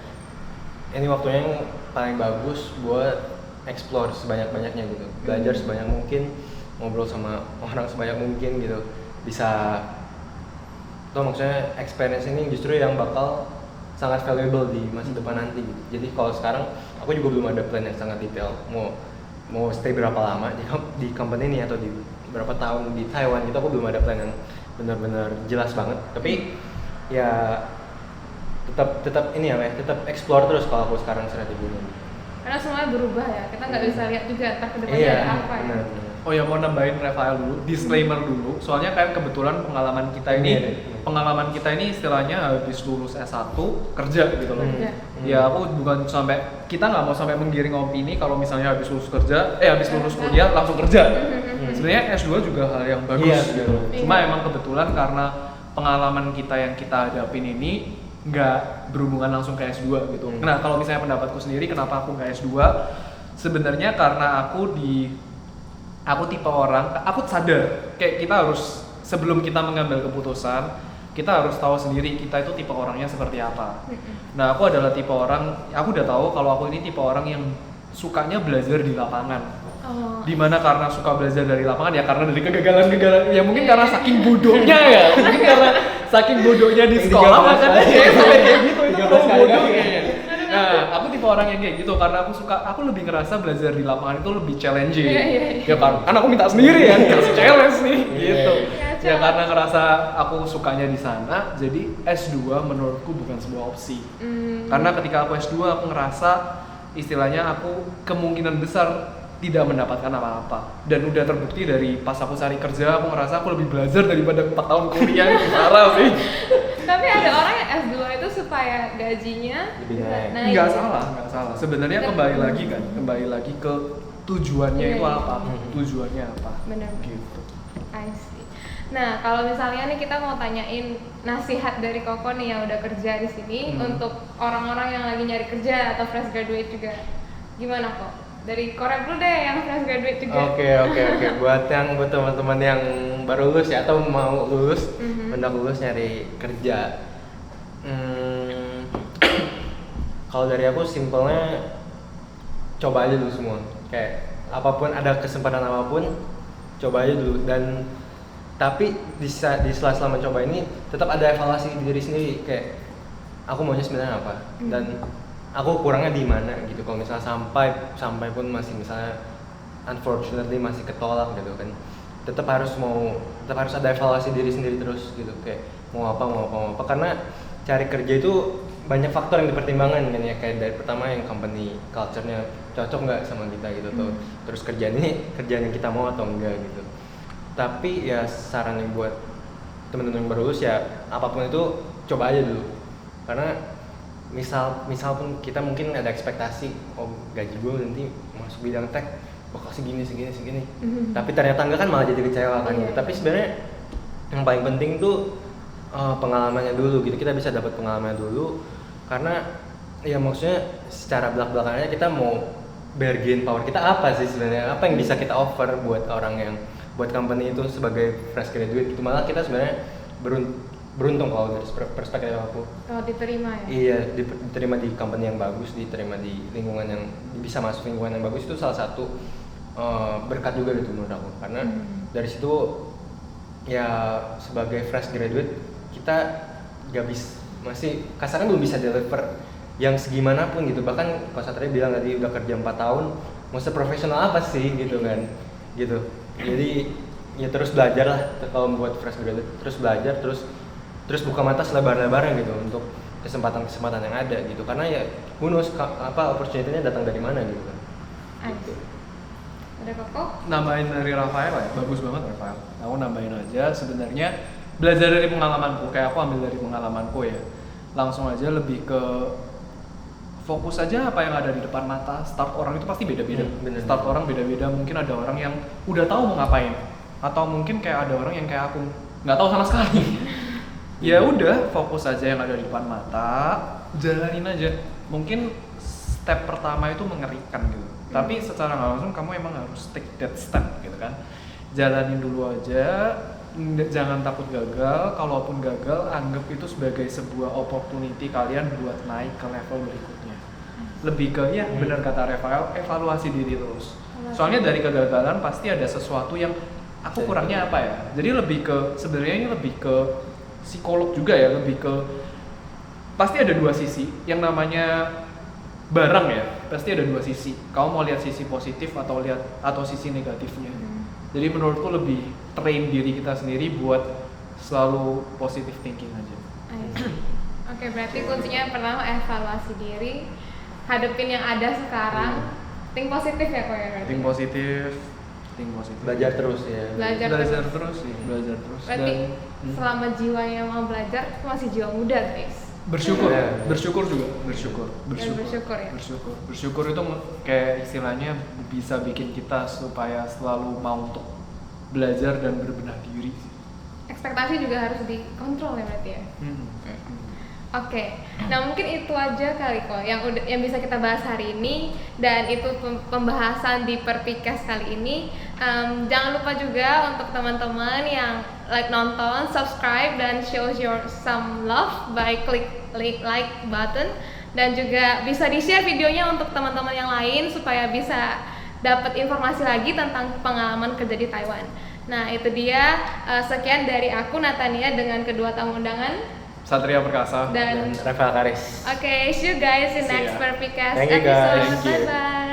Ini waktunya yang paling bagus buat explore sebanyak-banyaknya gitu. Belajar sebanyak mungkin, ngobrol sama orang sebanyak mungkin gitu. Bisa tuh maksudnya experience ini justru yang bakal sangat valuable di masa depan nanti gitu. Jadi kalau sekarang aku juga belum ada plan yang sangat detail mau stay berapa lama di company ini atau di berapa tahun di Taiwan gitu, aku belum ada plan yang benar-benar jelas banget. Tapi ya tetap ini ya, tetap explore terus kalau aku sekarang strateginya. Karena semuanya berubah ya, kita nggak bisa lihat juga entah kedepannya ada apa ya. benar. Oh ya, mau nambahin Rafael dulu, disclaimer dulu. Soalnya kan kebetulan pengalaman kita ini istilahnya habis lulus S1 kerja gitu loh. Kerja. Ya aku bukan kita nggak mau sampai menggiring opini kalau misalnya habis lulus kuliah langsung kerja. Sebenarnya S2 juga hal yang bagus Iya, gitu. betul. Cuma emang kebetulan karena pengalaman kita yang kita hadapin ini nggak berhubungan langsung ke S2 gitu. Nah, kalau misalnya pendapatku sendiri kenapa aku nggak S2? Sebenarnya karena aku tipe orang, aku sadar kayak kita harus sebelum kita mengambil keputusan, kita harus tahu sendiri kita itu tipe orangnya seperti apa. Nah, aku adalah tipe orang, aku udah tahu kalau aku ini tipe orang yang sukanya belajar di lapangan. Oh. Dimana karena suka belajar dari lapangan ya karena dari kegagalan ya mungkin karena saking bodohnya ya mungkin karena saking bodohnya di sekolah makanya kayak gitu itu bodoh kayaknya. Nah, aku tipe orang yang kayak gitu karena aku lebih ngerasa belajar di lapangan itu lebih challenging. Iya. Ya kan aku minta sendiri ya, dikasih challenge nih gitu. Iya, Ya karena ngerasa aku sukanya di sana, jadi S2 menurutku bukan sebuah opsi. Karena ketika aku S2 aku ngerasa istilahnya aku kemungkinan besar tidak mendapatkan apa-apa, dan udah terbukti dari pas aku cari kerja aku ngerasa aku lebih belajar daripada 4 tahun kuliah. Itu parah sih. Tapi ada orang yang S2 itu supaya gajinya Lebih bisa naik. naik. Nggak salah. Sebenarnya kembali lagi ke tujuannya Iya, itu iya. apa? Tujuannya apa? Benar. Gitu. I see. Nah, kalau misalnya nih kita mau tanyain nasihat dari Koko nih yang udah kerja di sini untuk orang-orang yang lagi nyari kerja atau fresh graduate juga, gimana kok? Dari Korek dulu deh yang fresh graduate juga. Oke. Buat teman-teman yang baru lulus ya atau mau lulus, hendak lulus nyari kerja. Kalau dari aku simpelnya coba aja dulu semua. Kayak apapun, ada kesempatan apapun, coba aja dulu. Dan tapi di sela-sela mencoba ini tetap ada evaluasi diri sendiri. Kayak aku maunya sebenarnya apa dan aku kurangnya di mana gitu. Kalau misalnya sampai pun masih misalnya unfortunately masih ketolak gitu kan, tetap harus ada evaluasi diri sendiri terus gitu, kayak mau apa karena cari kerja itu banyak faktor yang dipertimbangkan kan ya, kayak dari pertama yang company culture-nya cocok nggak sama kita gitu tuh, terus kerjaan yang kita mau atau enggak gitu. Tapi ya saran yang buat teman-teman yang baru lulus ya apapun itu coba aja dulu, karena misal pun kita mungkin ada ekspektasi gaji gue nanti masuk bidang tech bakal segini tapi ternyata enggak kan, malah jadi kecewa kan gitu. Tapi sebenarnya yang paling penting tuh pengalamannya dulu gitu, kita bisa dapat pengalamannya dulu, karena ya maksudnya secara belak-belakannya kita mau bargain power kita apa sih sebenarnya, apa yang bisa kita offer buat buat company itu sebagai fresh graduate gitu. Malah kita sebenarnya beruntung kalau dari perspektif aku. Oh, diterima ya? Iya, diterima di company yang bagus, diterima di lingkungan yang bisa masuk lingkungan yang bagus, itu salah satu berkat juga gitu menurut aku. Karena dari situ ya sebagai fresh graduate kita masih kasarnya belum bisa deliver yang segimanapun gitu. Bahkan kalau Satria bilang tadi udah kerja 4 tahun, mau seprofesional apa sih gitu kan. Gitu. Jadi ya terus belajar lah kalau buat fresh graduate, terus belajar terus buka mata selebar-lebarnya gitu untuk kesempatan yang ada gitu, karena ya who knows opportunity-nya datang dari mana gitu kan. Gitu. Ada Koko? Nambahin dari Rafael ya, bagus banget Rafael. Aku nambahin aja, sebenarnya belajar dari pengalamanku, kayak aku ambil dari pengalamanku ya. Langsung aja lebih ke fokus aja apa yang ada di depan mata. Start orang itu pasti beda-beda. Start orang beda-beda, mungkin ada orang yang udah tahu mau ngapain, atau mungkin kayak ada orang yang kayak aku nggak tahu sama sekali. Ya udah, fokus aja yang ada di depan mata, jalanin aja. Mungkin step pertama itu mengerikan gitu, tapi secara nggak langsung kamu emang harus take that step gitu kan. Jalanin dulu aja, jangan takut gagal. Kalaupun gagal, anggap itu sebagai sebuah opportunity kalian buat naik ke level berikutnya. Lebih ke ya benar kata Rafael, evaluasi diri terus. Soalnya dari kegagalan pasti ada sesuatu yang aku kurangnya apa ya. Jadi lebih ke sebenarnya ini lebih ke psikolog juga ya, lebih ke pasti ada dua sisi. Yang namanya barang ya, pasti ada dua sisi. Kamu mau lihat sisi positif atau sisi negatifnya. Jadi menurutku lebih train diri kita sendiri buat selalu positive thinking aja. Oke, berarti kuncinya pertama evaluasi diri, hadepin yang ada sekarang, think positif ya kok ya berarti. Think positif. Belajar terus ya. Belajar terus sih, belajar terus. Berarti Dan selama jiwanya mau belajar, itu masih jiwa muda guys. bersyukur, Iya. bersyukur juga, bersyukur Ya. Bersyukur itu kayak istilahnya bisa bikin kita supaya selalu mau untuk belajar dan berbenah diri. Ekspektasi juga harus dikontrol ya berarti ya. Hmm. Oke, nah mungkin itu aja kali kok yang bisa kita bahas hari ini, dan itu pembahasan di Perpikes kali ini. Jangan lupa juga untuk teman-teman yang nonton, subscribe dan show your some love by klik like button, dan juga bisa di-share videonya untuk teman-teman yang lain supaya bisa dapat informasi lagi tentang pengalaman kerja di Taiwan. Nah, itu dia sekian dari aku Natania dengan kedua tamu undangan. Satria Perkasa Dan Rafael Karis. okay, see you guys in See next ya. Perpikes Thank you, guys. episode. Thank you. Bye bye.